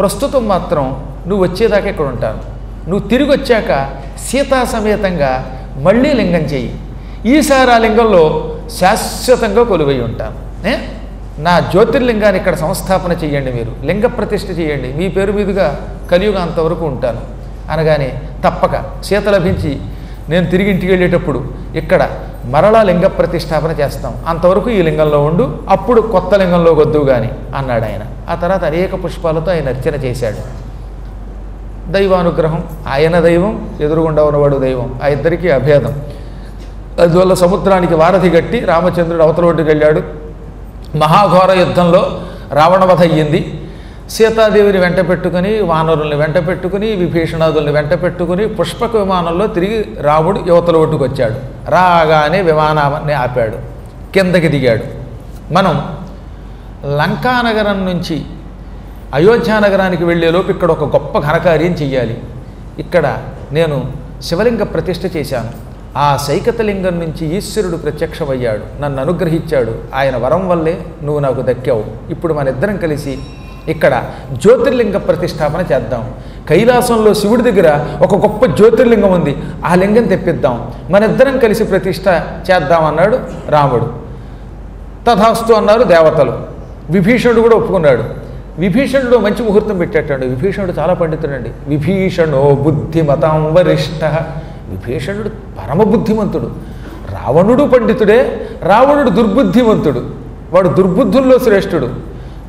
[SPEAKER 1] ప్రస్తుతం మాత్రం నువ్వు వచ్చేదాకా ఇక్కడ ఉంటాను. నువ్వు తిరిగి వచ్చాక సీతా సమేతంగా మళ్ళీ లింగం చెయ్యి. ఈసారి ఆ లింగంలో శాశ్వతంగా కొలువై ఉంటాను. నా జ్యోతిర్లింగాన్ని ఇక్కడ సంస్థాపన చెయ్యండి, మీరు లింగ ప్రతిష్ఠ చేయండి, మీ పేరు మీదుగా కలియుగం అంతవరకు ఉంటాను అనగానే తప్పక సీత లభించి నేను తిరిగి ఇంటికి వెళ్ళేటప్పుడు ఇక్కడ మరలా లింగ ప్రతిష్టాపన చేస్తాం, అంతవరకు ఈ లింగంలో ఉండు, అప్పుడు కొత్త లింగంలో వద్దు కానీ అన్నాడు ఆయన. ఆ తర్వాత అనేక పుష్పాలతో ఆయన అర్చన చేశాడు. దైవానుగ్రహం, ఆయన దైవం, ఎదురుగుండా ఉన్నవాడు దైవం, ఆ ఇద్దరికీ అభేదం. అందువల్ల సముద్రానికి వారధి కట్టి రామచంద్రుడు అవతల ఒడ్డుకు వెళ్ళాడు. మహాఘోర యుద్ధంలో రావణవధ అయ్యింది. సీతాదేవిని వెంట పెట్టుకుని, వానరుల్ని వెంట పెట్టుకుని, విభీషణాదుల్ని వెంట పెట్టుకుని పుష్పక విమానంలో తిరిగి రాముడు యువతల ఒడ్డుకు వచ్చాడు. రాగానే విమానాన్ని ఆపాడు, కిందకి దిగాడు. మనం లంకానగరం నుంచి అయోధ్యానగరానికి వెళ్ళేలోపు ఇక్కడ ఒక గొప్ప ఘనకార్యం చెయ్యాలి. ఇక్కడ నేను శివలింగ ప్రతిష్ఠ చేశాను. ఆ సైకతలింగం నుంచి ఈశ్వరుడు ప్రత్యక్షమయ్యాడు, నన్ను అనుగ్రహించాడు. ఆయన వరం వల్లే నువ్వు నాకు దక్కావు. ఇప్పుడు మన ఇద్దరం కలిసి ఇక్కడ జ్యోతిర్లింగ ప్రతిష్టాపన చేద్దాం. కైలాసంలో శివుడి దగ్గర ఒక గొప్ప జ్యోతిర్లింగం ఉంది, ఆ లింగం తెప్పిద్దాం, మన ఇద్దరం కలిసి ప్రతిష్ఠ చేద్దామన్నాడు రాముడు. తథాస్తు అన్నారు దేవతలు. విభీషణుడు కూడా ఒప్పుకున్నాడు. విభీషణుడు మంచి ముహూర్తం పెట్టేటాడు. విభీషణుడు చాలా పండితుడండి. విభీషణో బుద్ధిమతాం వరిష్ఠ. విభీషణుడు పరమ బుద్ధిమంతుడు. రావణుడు పండితుడే, రావణుడు దుర్బుద్ధిమంతుడు, వాడు దుర్బుద్ధుల్లో శ్రేష్ఠుడు.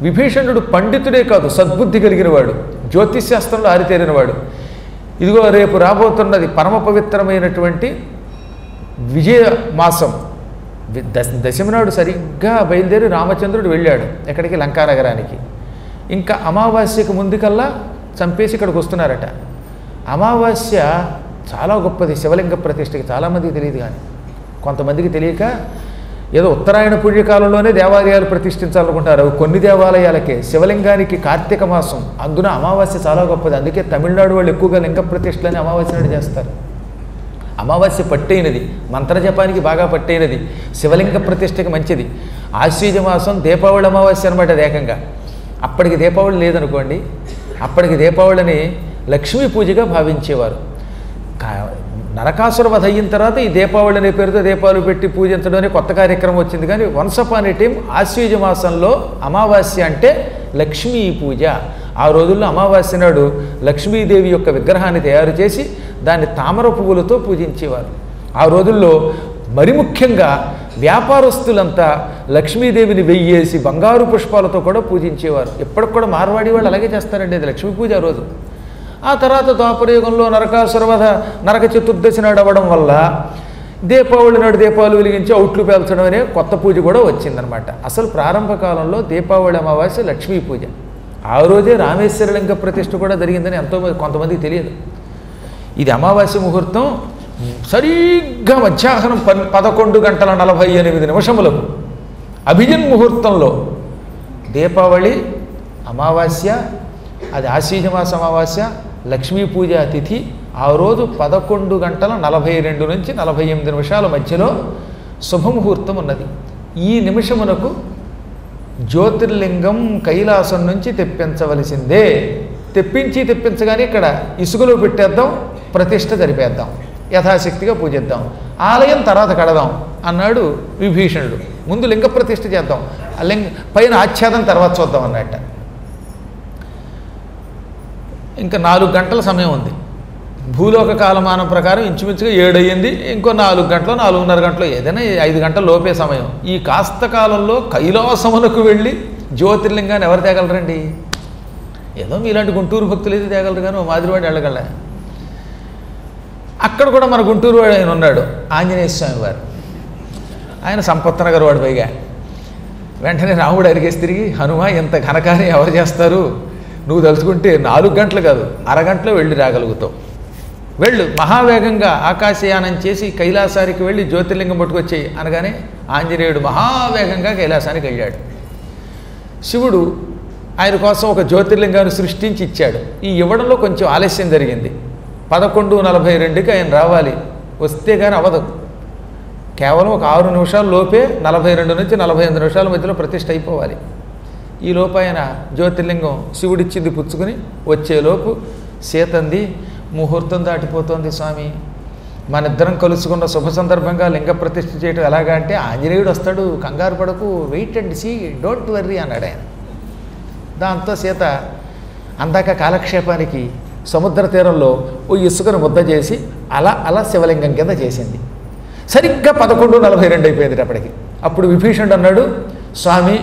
[SPEAKER 1] విభీషణుడు పండితుడే కాదు, సద్బుద్ధి కలిగినవాడు, జ్యోతిష్శాస్త్రంలో ఆరితేరినవాడు. ఇదిగో రేపు రాబోతున్నది పరమ పవిత్రమైనటువంటి విజయ మాసం. దశమి నాడు సరిగ్గా బయలుదేరి రామచంద్రుడు వెళ్ళాడు ఎక్కడికి? లంకానగరానికి. ఇంకా అమావాస్యకు ముందుకల్లా చంపేసి ఇక్కడికి వస్తున్నారట. అమావాస్య చాలా గొప్పది శివలింగ ప్రతిష్ఠకి. చాలామందికి తెలియదు, కానీ కొంతమందికి తెలియక ఏదో ఉత్తరాయణ పుణ్యకాలంలోనే దేవాలయాలు ప్రతిష్ఠించాలనుకుంటారు. కొన్ని దేవాలయాలకే. శివలింగానికి కార్తీక మాసం, అందున అమావాస్య చాలా గొప్పది. అందుకే తమిళనాడు వాళ్ళు ఎక్కువగా లింగ ప్రతిష్ఠలని అమావాస్య నాడు చేస్తారు. అమావాస్య పట్టైనది, మంత్రజపానికి బాగా పట్టైనది, శివలింగ ప్రతిష్ఠకి మంచిది. ఆశ్వీజ మాసం దీపావళి అమావాస్య అనమాట. అది ఏకంగా అప్పటికి దీపావళి లేదనుకోండి, అప్పటికి దీపావళిని లక్ష్మీ పూజగా భావించేవారు. నరకాసుర వధ అయిన తర్వాత ఈ దీపావళి అనే పేరుతో దీపాలు పెట్టి పూజించడం అనే కొత్త కార్యక్రమం వచ్చింది. కానీ వన్స్ అపాన్ ఏ టైం ఆశ్వీజ మాసంలో అమావాస్య అంటే లక్ష్మీ పూజ. ఆ రోజుల్లో అమావాస్య నాడు లక్ష్మీదేవి యొక్క విగ్రహాన్ని తయారు చేసి దాన్ని తామర పువ్వులతో పూజించేవారు. ఆ రోజుల్లో మరి ముఖ్యంగా వ్యాపారస్తులంతా లక్ష్మీదేవిని వెయ్యేసి బంగారు పుష్పాలతో కూడా పూజించేవారు. ఇప్పటికి కూడా మార్వాడి వాళ్ళు అలాగే చేస్తారండి. అది లక్ష్మీ పూజ ఆ రోజు. ఆ తర్వాత ద్వాపరయుగంలో నరకాసురవధ నరక చతుర్దశి నాడు అవ్వడం వల్ల దీపావళి నాడు దీపావళి వెలిగించి అవుట్లు పేల్చడం అనే కొత్త పూజ కూడా వచ్చిందనమాట. అసలు ప్రారంభ కాలంలో దీపావళి అమావాస్య లక్ష్మీ పూజ, ఆ రోజే రామేశ్వరలింగ ప్రతిష్ఠ కూడా జరిగిందని కొంతమందికి తెలియదు. ఇది అమావాస్య ముహూర్తం సరిగ్గా మధ్యాహ్నం 11:48 అభిజిన్ ముహూర్తంలో దీపావళి అమావాస్య, అది ఆశ్వీజమాస అమావాస్య, లక్ష్మీ పూజ తిథి. ఆ రోజు 11:42 నుంచి 48 మధ్యలో శుభముహూర్తం ఉన్నది. ఈ నిమిషమునకు జ్యోతిర్లింగం కైలాసం నుంచి తెప్పించవలసిందే. తెప్పించగానే ఇక్కడ ఇసుకలో పెట్టేద్దాం, ప్రతిష్ఠ జరిపేద్దాం, యథాశక్తిగా పూజిద్దాం, ఆలయం తర్వాత కడదాం అన్నాడు విభీషణుడు. ముందు లింగ ప్రతిష్ఠ చేద్దాం, పైన ఆచ్ఛాదం తర్వాత చూద్దాం అన్నట్ట. ఇంకా 4 గంటల సమయం ఉంది. భూలోక కాలమానం ప్రకారం ఇంచుమించుగా 7 అయ్యింది. ఇంకో 4 గంటలు 4:30 గంటలు ఏదైనా 5 గంటల లోపే సమయం. ఈ కాస్త కాలంలో కైలాసమునకు వెళ్ళి జ్యోతిర్లింగాన్ని ఎవరు తేగలరండి? ఏదో మీలాంటి గుంటూరు భక్తులు అయితే తేగలరు, కానీ మాదిరివాడు వెళ్ళగల. అక్కడ కూడా మన గుంటూరు వాడు ఆయన ఉన్నాడు, ఆంజనేయ స్వామి వారు. ఆయన సంపత్నగర్ వాడు. పైగా వెంటనే రాముడు అరిగేసి తిరిగి, హనుమ ఇంత ఘనకార్యం ఎవరు చేస్తారు? నువ్వు తలుచుకుంటే 4 గంటలు కాదు, అరగంటలో వెళ్ళి రాగలుగుతావు. వెళ్ళు, మహావేగంగా ఆకాశయానం చేసి కైలాసానికి వెళ్ళి జ్యోతిర్లింగం పట్టుకొచ్చేయి అనగానే ఆంజనేయుడు మహావేగంగా కైలాసానికి వెళ్ళాడు. శివుడు ఆయన కోసం ఒక జ్యోతిర్లింగాన్ని సృష్టించి ఇచ్చాడు. ఈ ఇవ్వడంలో కొంచెం ఆలస్యం జరిగింది. 11:42కి ఆయన రావాలి, వస్తే కానీ అవ్వదు. కేవలం ఒక 6 నిమిషాల లోపే 42 నుంచి 48 నిమిషాల మధ్యలో ప్రతిష్ఠ అయిపోవాలి. ఈ లోపు ఆయన జ్యోతిర్లింగం శివుడిచ్చింది పుచ్చుకుని వచ్చేలోపు సీతంది, ముహూర్తం దాటిపోతోంది స్వామి, మనిద్దరం కలుసుకున్న శుభ సందర్భంగా లింగ ప్రతిష్ఠ చేయటం ఎలాగా అంటే, ఆంజనేయుడు వస్తాడు, కంగారు పడకు, wait and see, don't worry అన్నాడు ఆయన. దాంతో సీత అందాక కాలక్షేపానికి సముద్ర తీరంలో ఓ ఇసుకను ముద్ద చేసి అలా శివలింగం కింద చేసింది. సరిగ్గా 11:42 అయిపోయింది అప్పటికి. అప్పుడు విభీషణుడు అన్నాడు, స్వామి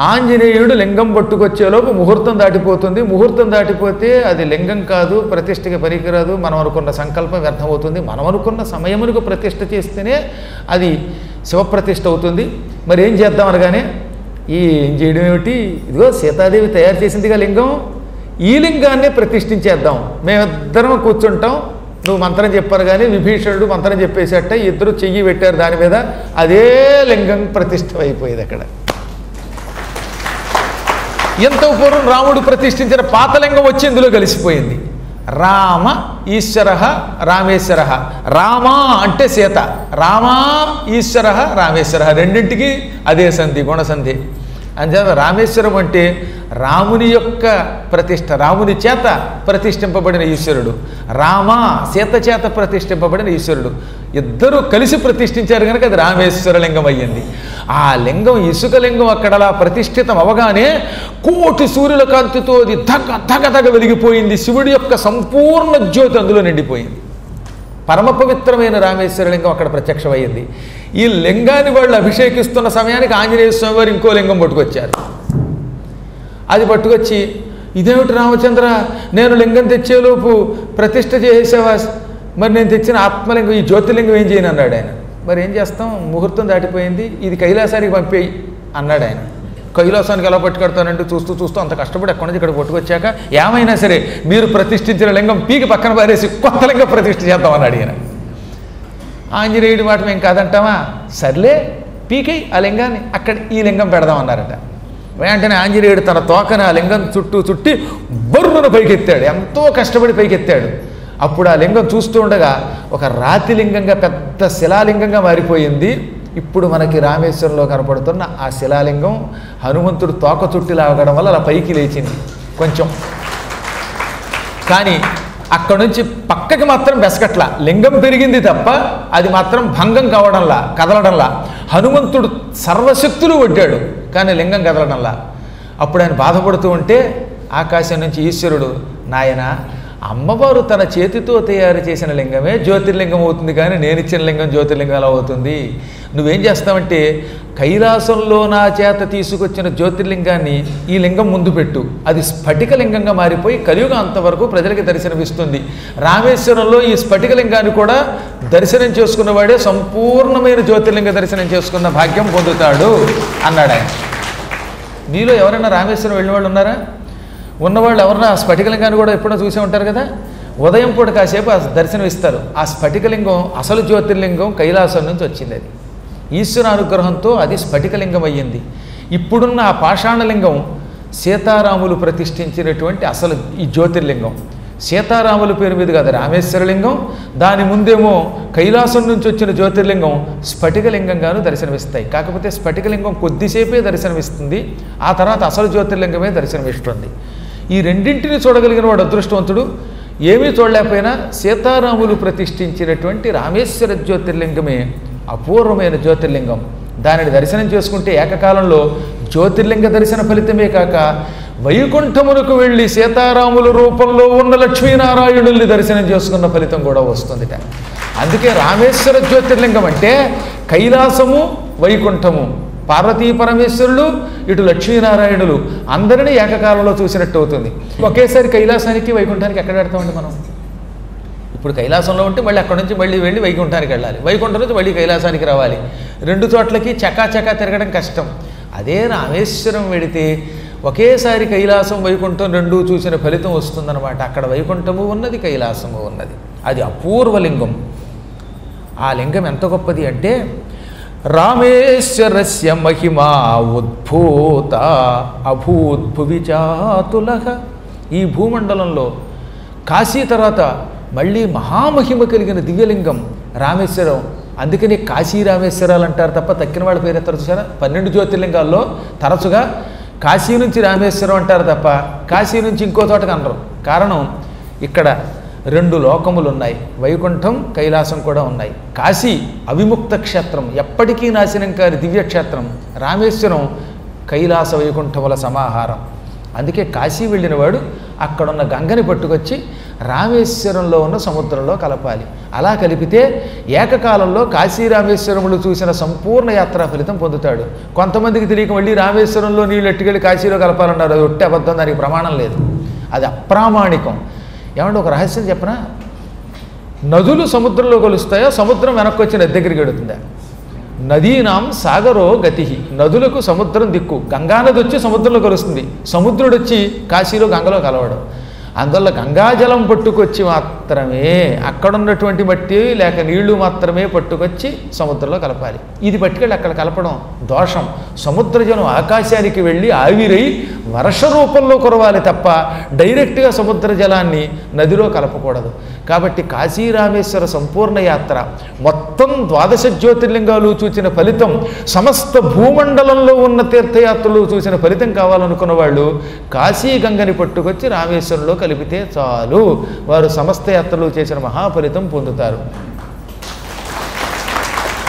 [SPEAKER 1] ఆంజనేయుడు లింగం పట్టుకొచ్చేలోపు ముహూర్తం దాటిపోతుంది, ముహూర్తం దాటిపోతే అది లింగం కాదు, ప్రతిష్ఠకి పనికిరాదు, మనం అనుకున్న సంకల్పం వ్యర్థమవుతుంది, మనం అనుకున్న సమయమునకు ప్రతిష్ఠ చేస్తేనే అది శివప్రతిష్ఠ అవుతుంది, మరి ఏం చేద్దాం అనగానే, ఏం చేయడం ఏమిటి, ఇదిగో సీతాదేవి తయారు చేసిందిగా లింగం, ఈ లింగాన్ని ప్రతిష్ఠించేద్దాం, మేమిద్దరం కూర్చుంటాం, నువ్వు మంత్రం చెప్పారు కానీ విభీషణుడు మంత్రం చెప్పేసేట, ఇద్దరు చెయ్యి పెట్టారు దాని మీద, అదే లింగం ప్రతిష్ఠ అయిపోయేది అక్కడ. ఎంతో పూర్వం రాముడు ప్రతిష్ఠించిన పాతలింగం వచ్చి ఇందులో కలిసిపోయింది. రామ ఈశ్వర రామేశ్వర, రామ అంటే సీత, రామ ఈశ్వర రామేశ్వర, రెండింటికి అదే సంధి, గుణసంధి. అంచేత రామేశ్వరం అంటే రాముని యొక్క ప్రతిష్ఠ, రాముని చేత ప్రతిష్ఠింపబడిన ఈశ్వరుడు, రామ సీత చేత ప్రతిష్ఠింపబడిన ఈశ్వరుడు, ఇద్దరూ కలిసి ప్రతిష్ఠించారు కనుక అది రామేశ్వర లింగం అయ్యింది. ఆ లింగం ఇసుక లింగం అక్కడలా ప్రతిష్ఠితం అవగానే కోటి సూర్యుల కాంతితో అది ధగ వెలిగిపోయింది. శివుడి యొక్క సంపూర్ణ జ్యోతి అందులో నిండిపోయింది. పరమ పవిత్రమైన రామేశ్వర లింగం అక్కడ ప్రత్యక్షమయ్యింది. ఈ లింగాన్ని వాళ్ళు అభిషేకిస్తున్న సమయానికి ఆంజనేయ స్వామి వారు ఇంకో లింగం పట్టుకొచ్చారు. అది పట్టుకొచ్చి, ఇదేమిటి రామచంద్ర, నేను లింగం తెచ్చేలోపు ప్రతిష్ఠ చేసేవా, మరి నేను తెచ్చిన ఆత్మలింగం ఈ జ్యోతిర్లింగం ఏం చేయను అన్నాడు ఆయన. మరి ఏం చేస్తాం, ముహూర్తం దాటిపోయింది, ఇది కైలాసానికి పంపేయి అన్నాడు ఆయన. కైలాసానికి ఎలా పట్టుకెడతానంటే చూస్తూ అంత కష్టపడి అక్కడి నుంచి ఇక్కడ పట్టుకొచ్చాక, ఏమైనా సరే మీరు ప్రతిష్ఠించిన లింగం పీకి పక్కన పారేసి కొత్త లింగం ప్రతిష్ఠ చేద్దామన్నాడు ఈయన. ఆంజనేయుడి మాట మేము కాదంటామా, సర్లే పీకి ఆ లింగాన్ని అక్కడ ఈ లింగం పెడదామన్నారట. వెంటనే ఆంజనేయుడు తన తోకని ఆ లింగం చుట్టూ చుట్టి బొర్రును పైకెత్తాడు, ఎంతో కష్టపడి పైకెత్తాడు. అప్పుడు ఆ లింగం చూస్తూ ఉండగా ఒక రాతి లింగంగా, పెద్ద శిలాలింగంగా మారిపోయింది. ఇప్పుడు మనకి రామేశ్వరంలో కనపడుతున్న ఆ శిలాలింగం హనుమంతుడు తోక చుట్టి లాగడం వల్ల అలా పైకి లేచింది కొంచెం. కానీ అక్కడ నుంచి పక్కకి మాత్రం బెసకట్లా, లింగం పెరిగింది తప్ప అది మాత్రం భంగం కావడంలా, కదలడంలా. హనుమంతుడు సర్వశక్తులు ఒడ్డాడు కానీ లింగం కదలడంలా. అప్పుడు ఆయన బాధపడుతూ ఉంటే ఆకాశం నుంచి ఈశ్వరుడు, నాయన అమ్మవారు తన చేతితో తయారు చేసిన లింగమే జ్యోతిర్లింగం అవుతుంది, కానీ నేను ఇచ్చిన లింగం జ్యోతిర్లింగం ఎలా అవుతుంది? నువ్వేం చేస్తావంటే కైలాసంలో నా చేత తీసుకొచ్చిన జ్యోతిర్లింగాన్ని ఈ లింగం ముందు పెట్టు, అది స్ఫటికలింగంగా మారిపోయి కలియుగం అంతవరకు ప్రజలకి దర్శనమిస్తుంది. రామేశ్వరంలో ఈ స్ఫటికలింగాన్ని కూడా దర్శనం చేసుకున్నవాడే సంపూర్ణమైన జ్యోతిర్లింగ దర్శనం చేసుకున్న భాగ్యం పొందుతాడు అన్నాడు ఆయన. మీలో ఎవరైనా రామేశ్వరం వెళ్ళిన వాళ్ళు ఉన్నారా? ఉన్నవాళ్ళు ఎవరన్నా ఆ స్ఫటికలింగాన్ని కూడా ఎప్పుడో చూసే ఉంటారు కదా. ఉదయం పూట కాసేపు ఆ దర్శనం ఇస్తారు. ఆ స్ఫటికలింగం అసలు జ్యోతిర్లింగం కైలాసం నుంచి వచ్చింది. అది ఈశ్వర అనుగ్రహంతో అది స్ఫటికలింగం అయ్యింది. ఇప్పుడున్న ఆ పాషాణలింగం సీతారాములు ప్రతిష్ఠించినటువంటి అసలు ఈ జ్యోతిర్లింగం. సీతారాముల పేరు మీద కదా రామేశ్వరలింగం, దాని ముందేమో కైలాసం నుంచి వచ్చిన జ్యోతిర్లింగం స్ఫటికలింగంగాను దర్శనమిస్తాయి. కాకపోతే స్ఫటికలింగం కొద్దిసేపే దర్శనమిస్తుంది, ఆ తర్వాత అసలు జ్యోతిర్లింగమే దర్శనమిస్తుంది. ఈ రెండింటిని చూడగలిగిన వాడు అదృష్టవంతుడు. ఏమీ చూడలేకపోయినా సీతారాములు ప్రతిష్ఠించినటువంటి రామేశ్వర జ్యోతిర్లింగమే అపూర్వమైన జ్యోతిర్లింగం. దానిని దర్శనం చేసుకుంటే ఏకకాలంలో జ్యోతిర్లింగ దర్శన ఫలితమే కాక వైకుంఠమునకు వెళ్ళి సీతారాముల రూపంలో ఉన్న లక్ష్మీనారాయణుల్ని దర్శనం చేసుకున్న ఫలితం కూడా వస్తుందిట. అందుకే రామేశ్వర జ్యోతిర్లింగం అంటే కైలాసము వైకుంఠము, పార్వతీ పరమేశ్వరులు ఇటు లక్ష్మీనారాయణులు అందరినీ ఏకకాలంలో చూసినట్టు అవుతుంది. ఒకేసారి కైలాసానికి వైకుంఠానికి ఎక్కడ పెడతామండి మనం? ఇప్పుడు కైలాసంలో ఉంటే మళ్ళీ అక్కడి నుంచి మళ్ళీ వెళ్ళి వైకుంఠానికి వెళ్ళాలి, వైకుంఠం నుంచి మళ్ళీ కైలాసానికి రావాలి. రెండు చోట్లకి చకాచకా తిరగడం కష్టం. అదే రామేశ్వరం వెడితే ఒకేసారి కైలాసం వైకుంఠం రెండూ చూసిన ఫలితం వస్తుందన్నమాట. అక్కడ వైకుంఠము ఉన్నది, కైలాసము ఉన్నది. అది అపూర్వలింగం. ఆ లింగం ఎంత గొప్పది అంటే రామేశ్వరస్య మహిమా ఉద్భూత అభూద్భువిచాతులః. ఈ భూమండలంలో కాశీ తర్వాత మళ్ళీ మహామహిమ కలిగిన దివ్యలింగం రామేశ్వరం. అందుకని కాశీ రామేశ్వరాలు అంటారు తప్ప తక్కిన వాళ్ళ పేరు ఎత్తారు చూసారా? 12 జ్యోతిర్లింగాల్లో తరచుగా కాశీ నుంచి రామేశ్వరం అంటారు తప్ప కాశీ నుంచి ఇంకో చోటకి అనరు. కారణం ఇక్కడ 2 లోకములు ఉన్నాయి, వైకుంఠం కైలాసం కూడా ఉన్నాయి. కాశీ అవిముక్త క్షేత్రం, ఎప్పటికీ నాశనం కాని దివ్యక్షేత్రం. రామేశ్వరం కైలాస వైకుంఠముల సమాహారం. అందుకే కాశీ వెళ్ళిన వాడు అక్కడున్న గంగని పట్టుకొచ్చి రామేశ్వరంలో ఉన్న సముద్రంలో కలపాలి. అలా కలిపితే ఏకకాలంలో కాశీ రామేశ్వరములు చూసిన సంపూర్ణ యాత్రా ఫలితం పొందుతాడు. కొంతమందికి తెలియక మళ్ళీ రామేశ్వరంలో నీళ్ళు ఎట్టుకెళ్ళి కాశీలో కలపాలన్నారు. అది ఒట్టి అబద్ధం, దానికి ప్రమాణం లేదు, అది అప్రామాణికం. ఏమంటే ఒక రహస్యం చెప్పనా? నదులు సముద్రంలో కలుస్తాయో సముద్రం వెనక్కి వచ్చి నది దగ్గరికి వెడుతుందా? నదీనాం సాగరో గతి. నదులకు సముద్రం దిక్కు. గంగానది వచ్చి సముద్రంలో కలుస్తుంది, సముద్రుడు వచ్చి కాశీలో గంగలో కలవడం. అందువల్ల గంగాజలం పట్టుకొచ్చి మాత్రమే అక్కడున్నటువంటి మట్టి లేక నీళ్లు మాత్రమే పట్టుకొచ్చి సముద్రంలో కలపాలి. ఇది పట్టుకెళ్ళి అక్కడ కలపడం దోషం. సముద్రజలం ఆకాశానికి వెళ్ళి ఆవిరై వర్ష రూపంలో కురవాలి తప్ప డైరెక్ట్గా సముద్ర జలాన్ని నదిలో కలపకూడదు. కాబట్టి కాశీ రామేశ్వర సంపూర్ణ యాత్ర మొత్తం 12 జ్యోతిర్లింగాలు చూసిన ఫలితం, సమస్త భూమండలంలో ఉన్న తీర్థయాత్రలు చూసిన ఫలితం కావాలనుకున్న వాళ్ళు కాశీ గంగని పట్టుకొచ్చి రామేశ్వరంలో కలిపితే చాలు, వారు సమస్త యాత్రలు చేసిన మహాఫలితం పొందుతారు.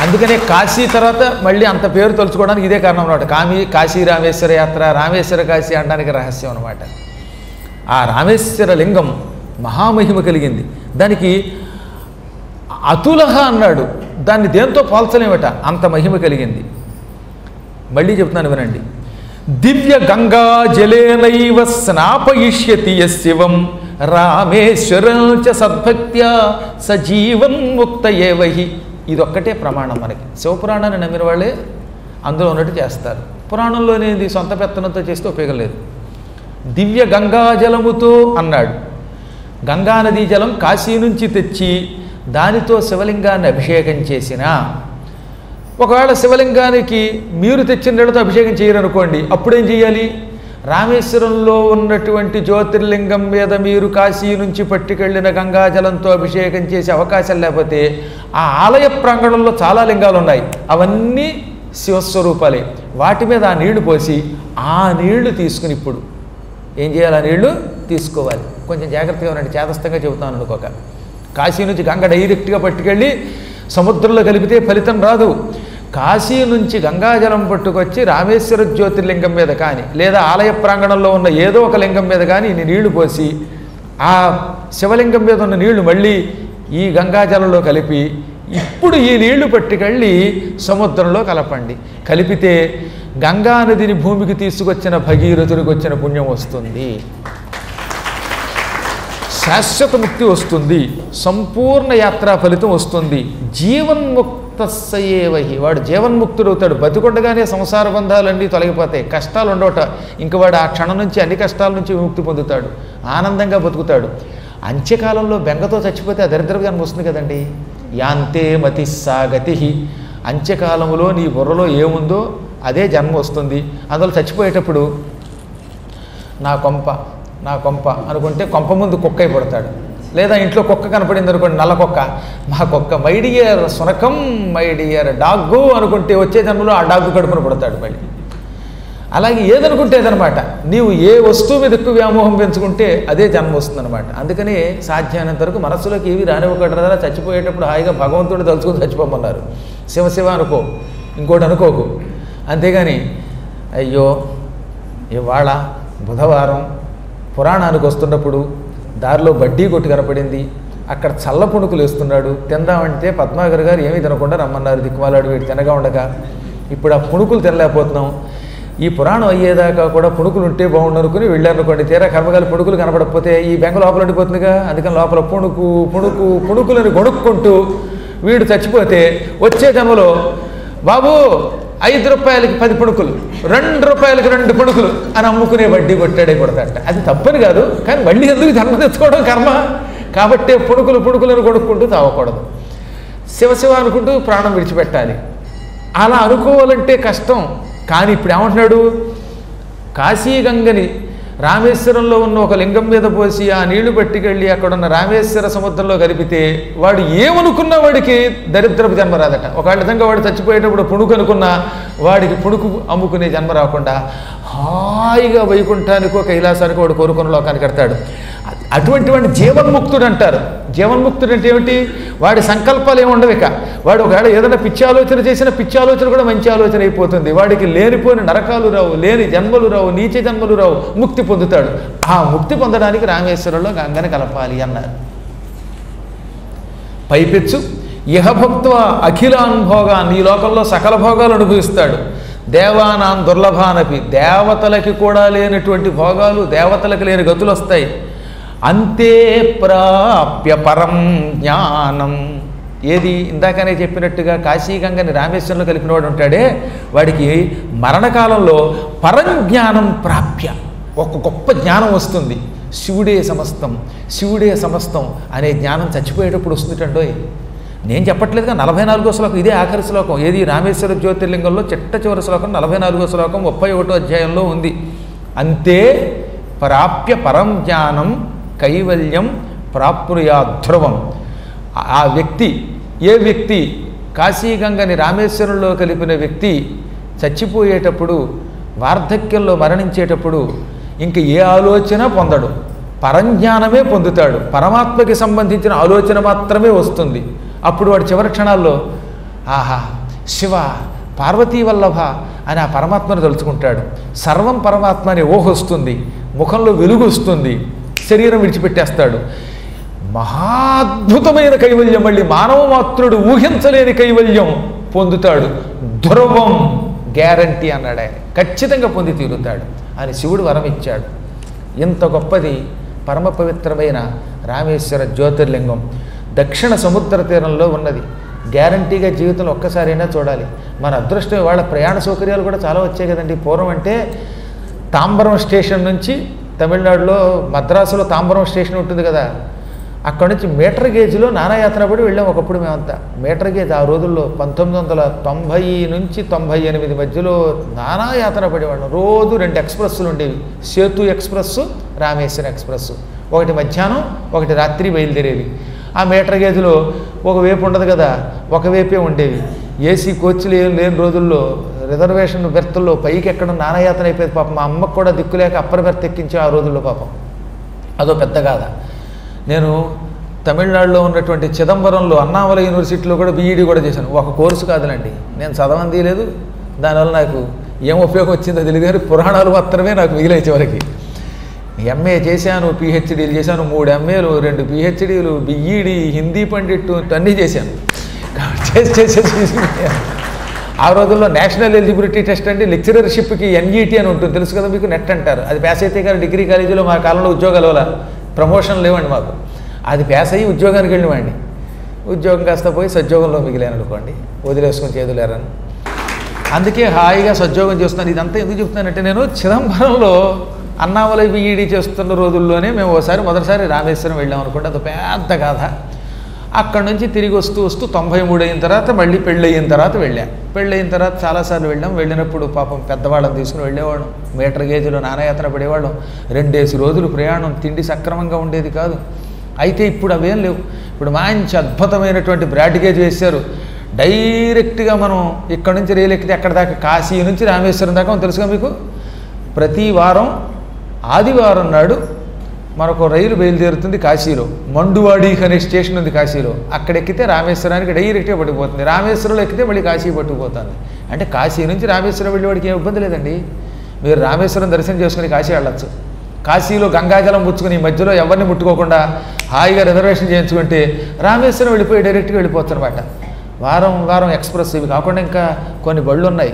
[SPEAKER 1] అందుకనే కాశీ తర్వాత మళ్ళీ అంత పేరు తలుచుకోవడానికి ఇదే కారణం అన్నమాట. కాశీ రామేశ్వర యాత్ర, రామేశ్వర కాశీ అనడానికి రహస్యం అన్నమాట. ఆ రామేశ్వర లింగం మహామహిమ కలిగింది. దానికి అతులహ అన్నాడు, దాన్ని దేంతో పోల్చలేమట, అంత మహిమ కలిగింది. మళ్ళీ చెప్తున్నాను వినండి. దివ్య గంగా జలేనైవ స్నాపయిష్యతి యశివం రామేశ్వరం చ సద్భక్త్యా సజీవన్ ముక్త ఏవహి. ఇదొక్కటే ప్రమాణం మనకి. శివపురాణాన్ని నమ్మిన వాళ్ళే అందులో ఉన్నట్టు చేస్తారు. పురాణంలోనేది సొంత పెత్తనంతో చేస్తే ఉపయోగం లేదు. దివ్య గంగాజలముతో అన్నాడు. గంగానదీ జలం కాశీ నుంచి తెచ్చి దానితో శివలింగాన్ని అభిషేకం చేసిన, ఒకవేళ శివలింగానికి మీరు తెచ్చిన నీళ్ళతో అభిషేకం చేయరనుకోండి, అప్పుడేం చేయాలి? రామేశ్వరంలో ఉన్నటువంటి జ్యోతిర్లింగం మీద మీరు కాశీ నుంచి పట్టుకెళ్ళిన గంగాజలంతో అభిషేకం చేసే అవకాశం లేకపోతే ఆ ఆలయ ప్రాంగణంలో చాలా లింగాలు ఉన్నాయి, అవన్నీ శివస్వరూపాలే. వాటి మీద ఆ నీళ్లు పోసి ఆ నీళ్లు తీసుకుని ఇప్పుడు ఏం చేయాలి? ఆ నీళ్లు తీసుకోవాలి. కొంచెం జాగ్రత్తగా ఉండండి, చేతస్థంగా చెబుతాను అనుకోక. కాశీ నుంచి గంగ డైరెక్ట్గా పట్టుకెళ్ళి సముద్రంలో కలిపితే ఫలితం రాదు. కాశీ నుంచి గంగాజలం పట్టుకొచ్చి రామేశ్వర జ్యోతిర్లింగం మీద కానీ లేదా ఆలయ ప్రాంగణంలో ఉన్న ఏదో ఒక లింగం మీద కానీ ఇన్ని నీళ్లు పోసి ఆ శివలింగం మీద ఉన్న నీళ్లు మళ్ళీ ఈ గంగాజలంలో కలిపి ఇప్పుడు ఈ నీళ్లు పట్టుకెళ్ళి సముద్రంలో కలపండి. కలిపితే గంగానదిని భూమికి తీసుకొచ్చిన భగీరథుడికి వచ్చిన పుణ్యం వస్తుంది, శాశ్వత ముక్తి వస్తుంది, సంపూర్ణ యాత్రా ఫలితం వస్తుంది. జీవన్ముక్తస్యేవహి, వాడు జీవన్ముక్తుడు అవుతాడు. బతికొండగానే సంసార బంధాలన్నీ తొలగిపోతాయి, కష్టాలు ఉండవట. ఇంక వాడు ఆ క్షణం నుంచి అన్ని కష్టాల నుంచి విముక్తి పొందుతాడు, ఆనందంగా బతుకుతాడు. అంత్యకాలంలో బెంగతో చచ్చిపోతే ఆ దరిద్ర జన్మ వస్తుంది కదండి. యాంతే మతి సాగతి, అంత్యకాలంలో నీ బుర్రలో ఏముందో అదే జన్మ వస్తుంది. అందులో చచ్చిపోయేటప్పుడు నా కొంప నా కొంప అనుకుంటే కొంప ముందు కుక్క అయి పడతాడు. లేదా ఇంట్లో కుక్క కనపడింది అనుకోండి, నల్ల కుక్క, మా కుక్క, మై డియర్ సునకం, మై డియర్ డాగ్గు అనుకుంటే వచ్చే జన్మలో ఆ డాగ్గు కడుపున పడతాడు మళ్ళీ. అలాగే ఏదనుకుంటే ఏదనమాట, నీవు ఏ వస్తువు మీద ఎక్కువ వ్యామోహం పెంచుకుంటే అదే జన్మ వస్తుందన్నమాట. అందుకని సాధ్యమైనంత వరకు మనస్సులోకి ఏవి రానివ్వకూడదా, చచ్చిపోయేటప్పుడు హాయిగా భగవంతుడు తలుచుకొని చచ్చిపోమన్నారు. శివ అనుకో, ఇంకోటి అనుకోకు. అంతేగాని అయ్యో ఇవాళ బుధవారం పురాణానికి వస్తున్నప్పుడు దారిలో బడ్డీ కొట్టు కనపడింది, అక్కడ చల్ల పుణుకులు వేస్తున్నాడు, తిందామంటే పద్మాగర్ గారు ఏమీ తినకుండా రమ్మన్నారు. దిక్కుమాలాడు వీడు తినగా ఉండగా ఇప్పుడు ఆ పుణుకులు తినలేకపోతున్నాం. ఈ పురాణం అయ్యేదాకా కూడా పుణుకులు ఉంటే బాగుండు అనుకుని వెళ్ళారనుకోండి, తీరా కర్మగాలి పుణుకులు కనపడకపోతే ఈ బెంగ లోపల ఉండిపోతుందిగా. అందుకని లోపల పుణుకులని గొడుక్కుంటూ వీడు చచ్చిపోతే వచ్చే జన్మలో బాబు 5 రూపాయలకి 10 పుణుకులు, 2 రూపాయలకి 2 పుణుకులు అని అమ్ముకునే వడ్డీ కొట్టాడే కొడతాట. అది తప్పని కాదు, కానీ మళ్ళీ ఎందుకు జన్మ తెచ్చుకోవడం కర్మ. కాబట్టి పుణుకులను కొడుక్కుంటూ తావకూడదు, శివ అనుకుంటూ ప్రాణం విడిచిపెట్టాలి. అలా అనుకోవాలంటే కష్టం. కానీ ఇప్పుడు ఏమంటున్నాడు, కాశీగంగని రామేశ్వరంలో ఉన్న ఒక లింగం మీద పోసి ఆ నీళ్లు పట్టుకెళ్ళి అక్కడున్న రామేశ్వర సముద్రంలో కలిపితే వాడు ఏమనుకున్న వాడికి దరిద్రపు జన్మ రాదట. ఒకవేళ విధంగా వాడు చచ్చిపోయేటప్పుడు పుణుకు అనుకున్నా వాడికి పుణుకు అమ్ముకునే జన్మ రాకుండా హాయిగా వైకుంఠానికో కైలాసానికో వాడు కోరుకున్న లోకానికి కడతాడు. అటువంటి వాడిని జీవన్ముక్తుడు అంటారు. జీవన్ముక్తుడు అంటే ఏమిటి, వాడి సంకల్పాలు ఏమి ఉండవు. ఇక వాడు ఒకవేళ ఏదైనా పిచ్చి ఆలోచన చేసినా పిచ్చి ఆలోచన కూడా మంచి ఆలోచన అయిపోతుంది. వాడికి లేనిపోయిన నరకాలు రావు, లేని జన్మలు రావు, నీచ జన్మలు రావు, ముక్తి పొందుతాడు. ఆ ముక్తి పొందడానికి రామేశ్వరంలో గంగని కలపాలి అన్నారు. పైపెచ్చు ఇహభక్త్వ అఖిలాన్ భోగాన్, ఈ లోకంలో సకల భోగాలు అనుభవిస్తాడు. దేవానాం దుర్లభానపి, దేవతలకి కూడా లేనటువంటి భోగాలు, దేవతలకు లేని గతులు వస్తాయి. అంతే ప్రాప్య పరం జ్ఞానం, ఏది ఇందాకనే చెప్పినట్టుగా కాశీగంగని రామేశ్వరంలో కలిపినవాడు ఉంటాడే వాడికి మరణకాలంలో పరంజ్ఞానం ప్రాప్య, ఒక గొప్ప జ్ఞానం వస్తుంది. శివుడే సమస్తం, శివుడే సమస్తం అనే జ్ఞానం చచ్చిపోయేటప్పుడు వస్తుందండోయ్. నేను చెప్పట్లేదుగా 44వ శ్లోకం, ఇదే ఆఖరి శ్లోకం. ఏది రామేశ్వర జ్యోతిర్లింగంలో చిట్ట చివరి శ్లోకం 44వ శ్లోకం 31వ అధ్యాయంలో ఉంది. అంతే ప్రాప్య పరం జ్ఞానం కైవల్యం ప్రాప్నుయా ధ్రువం. ఆ వ్యక్తి, ఏ వ్యక్తి కాశీగంగని రామేశ్వరంలో కలిపిన వ్యక్తి చచ్చిపోయేటప్పుడు వార్ధక్యంలో మరణించేటప్పుడు ఇంక ఏ ఆలోచన పొందడు, పరంజ్ఞానమే పొందుతాడు. పరమాత్మకి సంబంధించిన ఆలోచన మాత్రమే వస్తుంది. అప్పుడు వాడు చివరి క్షణాల్లో ఆహా శివ పార్వతీ వల్లభ అని ఆ పరమాత్మను తలుచుకుంటాడు. సర్వం పరమాత్మ అనే ఊహ వస్తుంది, ముఖంలో వెలుగు వస్తుంది, శరీరం విడిచిపెట్టేస్తాడు. మహాద్భుతమైన కైవల్యం, మళ్ళీ మానవ మాత్రుడు ఊహించలేని కైవల్యం పొందుతాడు. ధ్రువం, గ్యారంటీ అన్నాడు ఆయన, ఖచ్చితంగా పొంది తీరుతాడు అని శివుడు వరం ఇచ్చాడు. ఇంత గొప్పది పరమ పవిత్రమైన రామేశ్వర జ్యోతిర్లింగం దక్షిణ సముద్ర తీరంలో ఉన్నది. గ్యారంటీగా జీవితంలో ఒక్కసారైనా చూడాలి. మన అదృష్టం వాళ్ళ ప్రయాణ సౌకర్యాలు కూడా చాలా వచ్చాయి కదండి. పూర్వం అంటే తాంబరం స్టేషన్ నుంచి తమిళనాడులో మద్రాసులో తాంబరం స్టేషన్ ఉంటుంది కదా, అక్కడ నుంచి మీటర్ గేజ్లో నానాయాత్ర పడి వెళ్ళాం ఒకప్పుడు మేమంతా. మీటర్ గేజ్ ఆ రోజుల్లో 1990 నుంచి 98 మధ్యలో నానాయాత్ర పడేవాళ్ళం. రోజు 2 ఎక్స్ప్రెస్సులు ఉండేవి, సేతు ఎక్స్ప్రెస్సు, రామేశ్వరం ఎక్స్ప్రెస్సు. ఒకటి మధ్యాహ్నం, ఒకటి రాత్రి బయలుదేరేవి. ఆ మీటర్ గేజ్లో ఒకవైపు ఉండదు కదా, ఒకవైపే ఉండేవి. ఏసీ కోచ్లు ఏం లేని రోజుల్లో రిజర్వేషన్ బెర్తుల్లో పైకి ఎక్కడం నానాయాత్ర అయిపోయేది. పాపం మా అమ్మకు కూడా దిక్కులేక అప్పర్ బెర్త్ ఎక్కించే ఆ రోజుల్లో పాపం. అదో పెద్ద కాద. నేను తమిళనాడులో ఉన్నటువంటి చిదంబరంలో అన్నామలై యూనివర్సిటీలో కూడా బీఈడీ కూడా చేశాను. ఒక కోర్సు కాదులండి, నేను చదవంది లేదు. దానివల్ల నాకు ఏం ఉపయోగం వచ్చిందో తెలియదు కానీ పురాణాలు మాత్రమే నాకు మిగిలే చివరికి. ఎంఏ చేశాను, పిహెచ్డీలు చేశాను, 3 ఎంఏలు, 2 పిహెచ్డీలు, బిఈడి, హిందీ పండిట్టు అన్నీ చేశాను. చేసి ఆ రోజుల్లో నేషనల్ ఎలిజిబిలిటీ టెస్ట్ అంటే లెక్చరర్షిప్కి ఎన్ఈటీ అని ఉంటుంది, తెలుసు కదా మీకు, నెట్ అంటారు. అది పాస్ అయితే కానీ డిగ్రీ కాలేజీలో మా కాలంలో ఉద్యోగాలు వల్ల ప్రమోషన్ లేవండి మాకు. అది పాస్ అయ్యి ఉద్యోగానికి వెళ్ళివ్వండి. ఉద్యోగం కాస్త పోయి సద్యోగంలో మిగిలాను అనుకోండి, వదిలేసుకొని చేదులేరని. అందుకే హాయిగా సద్యోగం చేస్తున్నాను. ఇదంతా ఎందుకు చెప్తున్నానంటే, నేను చిదంబరంలో అన్నామలై బిఈడి చేస్తున్న రోజుల్లోనే మేము మొదటిసారి రామేశ్వరం వెళ్ళాం అనుకోండి. అది పెద్ద గాథ. అక్కడి నుంచి తిరిగి వస్తూ 93 అయిన తర్వాత మళ్ళీ పెళ్ళయిన తర్వాత వెళ్ళాం. పెళ్ళయిన తర్వాత చాలాసార్లు వెళ్ళాం. వెళ్ళినప్పుడు పాపం పెద్దవాళ్ళని తీసుకుని వెళ్ళేవాళ్ళం. మీటర్ గేజీలో నానాయాత్ర పడేవాళ్ళం. 2 రోజులు ప్రయాణం, తిండి సక్రమంగా ఉండేది కాదు. అయితే ఇప్పుడు అవేం లేవు. ఇప్పుడు మంచి అద్భుతమైనటువంటి బ్రాడ్ గేజ్ వేశారు. డైరెక్ట్గా మనం ఇక్కడ నుంచి రైలు ఎక్కితే ఎక్కడ దాకా, కాశీ నుంచి రామేశ్వరం దాకా తెలుసుగా మీకు. ప్రతి వారం ఆదివారం నాడు మరొక రైలు బయలుదేరుతుంది కాశీలో. మండువాడి అనే స్టేషన్ ఉంది కాశీలో. అక్కడ ఎక్కితే రామేశ్వరానికి డైరెక్ట్గా పట్టుకుపోతుంది. రామేశ్వరంలో ఎక్కితే మళ్ళీ కాశీ పట్టుకుపోతుంది. అంటే కాశీ నుంచి రామేశ్వరం వెళ్ళేవాడికి ఏం ఇబ్బంది లేదండి. మీరు రామేశ్వరం దర్శనం చేసుకుని కాశీ వెళ్ళచ్చు. కాశీలో గంగాజలం పుచ్చుకుని మధ్యలో ఎవరిని ముట్టుకోకుండా హాయిగా రిజర్వేషన్ చేయించుకుంటే రామేశ్వరం వెళ్ళిపోయి డైరెక్ట్గా వెళ్ళిపోవచ్చు అనమాట. వారం ఎక్స్ప్రెస్ ఇవి కాకుండా ఇంకా కొన్ని బళ్ళు ఉన్నాయి.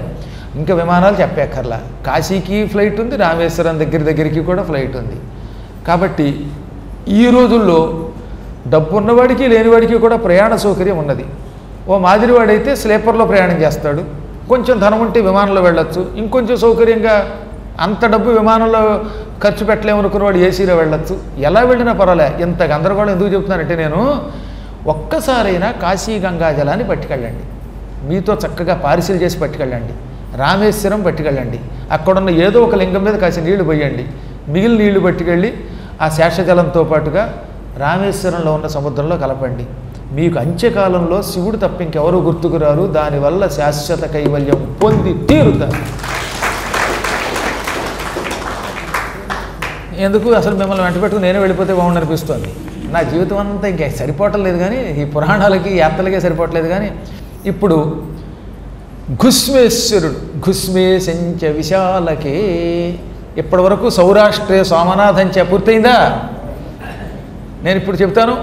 [SPEAKER 1] ఇంకా విమానాలు చెప్పక్కర్లా. కాశీకి ఫ్లైట్ ఉంది, రామేశ్వరం దగ్గరికి కూడా ఫ్లైట్ ఉంది. కాబట్టి ఈ రోజుల్లో డబ్బు ఉన్నవాడికి లేనివాడికి కూడా ప్రయాణ సౌకర్యం ఉన్నది. ఓ మాదిరివాడైతే స్లీపర్లో ప్రయాణం చేస్తాడు. కొంచెం ధనం ఉంటే విమానంలో వెళ్ళొచ్చు. ఇంకొంచెం సౌకర్యంగా అంత డబ్బు విమానంలో ఖర్చు పెట్టలేమనుకున్నవాడు ఏసీలో వెళ్ళొచ్చు. ఎలా వెళ్ళినా పర్వాలే. ఇంత గందరగోళం ఎందుకు చెప్తున్నానంటే, నేను ఒక్కసారైనా కాశీ గంగాజలాన్ని పట్టుకెళ్ళండి. మీతో చక్కగా పార్సిల్ చేసి పట్టుకెళ్ళండి. రామేశ్వరం పట్టుకెళ్ళండి. అక్కడున్న ఏదో ఒక లింగం మీద కాసి నీళ్లు పోయండి. మిగిలిన నీళ్లు పట్టుకెళ్ళి ఆ శేషజలంతో పాటుగా రామేశ్వరంలో ఉన్న సముద్రంలో కలపండి. మీకు అంత్యకాలంలో శివుడు తప్ప ఇంకెవరూ గుర్తుకురారు. దానివల్ల శాశ్వత కైవల్యం పొంది తీరుతారు. ఎందుకు అసలు మిమ్మల్ని వెంటబెట్టుకుని నేనే వెళ్ళిపోతే బాగుండనిపిస్తుంది. నా జీవితం అంతా ఇంకా సరిపోవట్లేదు కానీ, ఈ పురాణాలకి యాత్రలకే సరిపోవట్లేదు కానీ. ఇప్పుడు ఘుస్మేశ్వరుడు, ఘుస్మేశంచ విశాలకే. ఇప్పటి వరకు సౌరాష్ట్రే సోమనాథంచ పూర్తయిందా? నేను ఇప్పుడు చెప్తాను,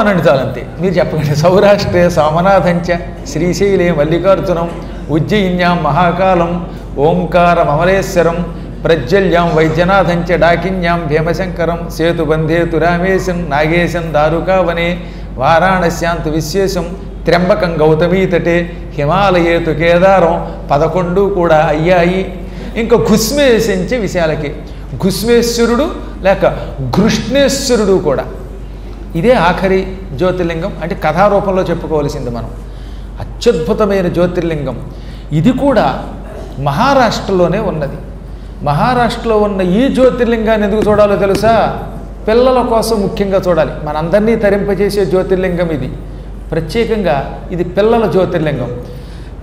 [SPEAKER 1] అనండి చాలంతే. మీరు చెప్పకండి. సౌరాష్ట్రే సోమనాథంచ, శ్రీశైలే మల్లికార్జునం, ఉజ్జయిన్యాం మహాకాలం, ఓంకారం అమరేశ్వరం, ప్రజ్వల్యాం వైద్యనాథంచ, డాకిన్యాం భీమశంకరం, సేతుబంధేతు రామేశం, నాగేశం దారుకావనే, వారాణస్యాంతు విశ్వేశం, త్ర్యంబకం గౌతమీతటే, హిమాలయేతు కేదారం. 11 కూడా అయ్యాయి. ఇంకా ఘుస్మేశంచ విశాలకి, ఘుస్మేశ్వరుడు లేక ఘృష్ణేశ్వరుడు కూడా. ఇదే ఆఖరి జ్యోతిర్లింగం. అంటే కథారూపంలో చెప్పుకోవలసింది మనం. అత్యద్భుతమైన జ్యోతిర్లింగం. ఇది కూడా మహారాష్ట్రలోనే ఉన్నది. మహారాష్ట్రలో ఉన్న ఈ జ్యోతిర్లింగాన్ని ఎందుకు చూడాలో తెలుసా? పిల్లల కోసం ముఖ్యంగా చూడాలి. మనందరినీ తరింపజేసే జ్యోతిర్లింగం ఇది. ప్రత్యేకంగా ఇది పిల్లల జ్యోతిర్లింగం.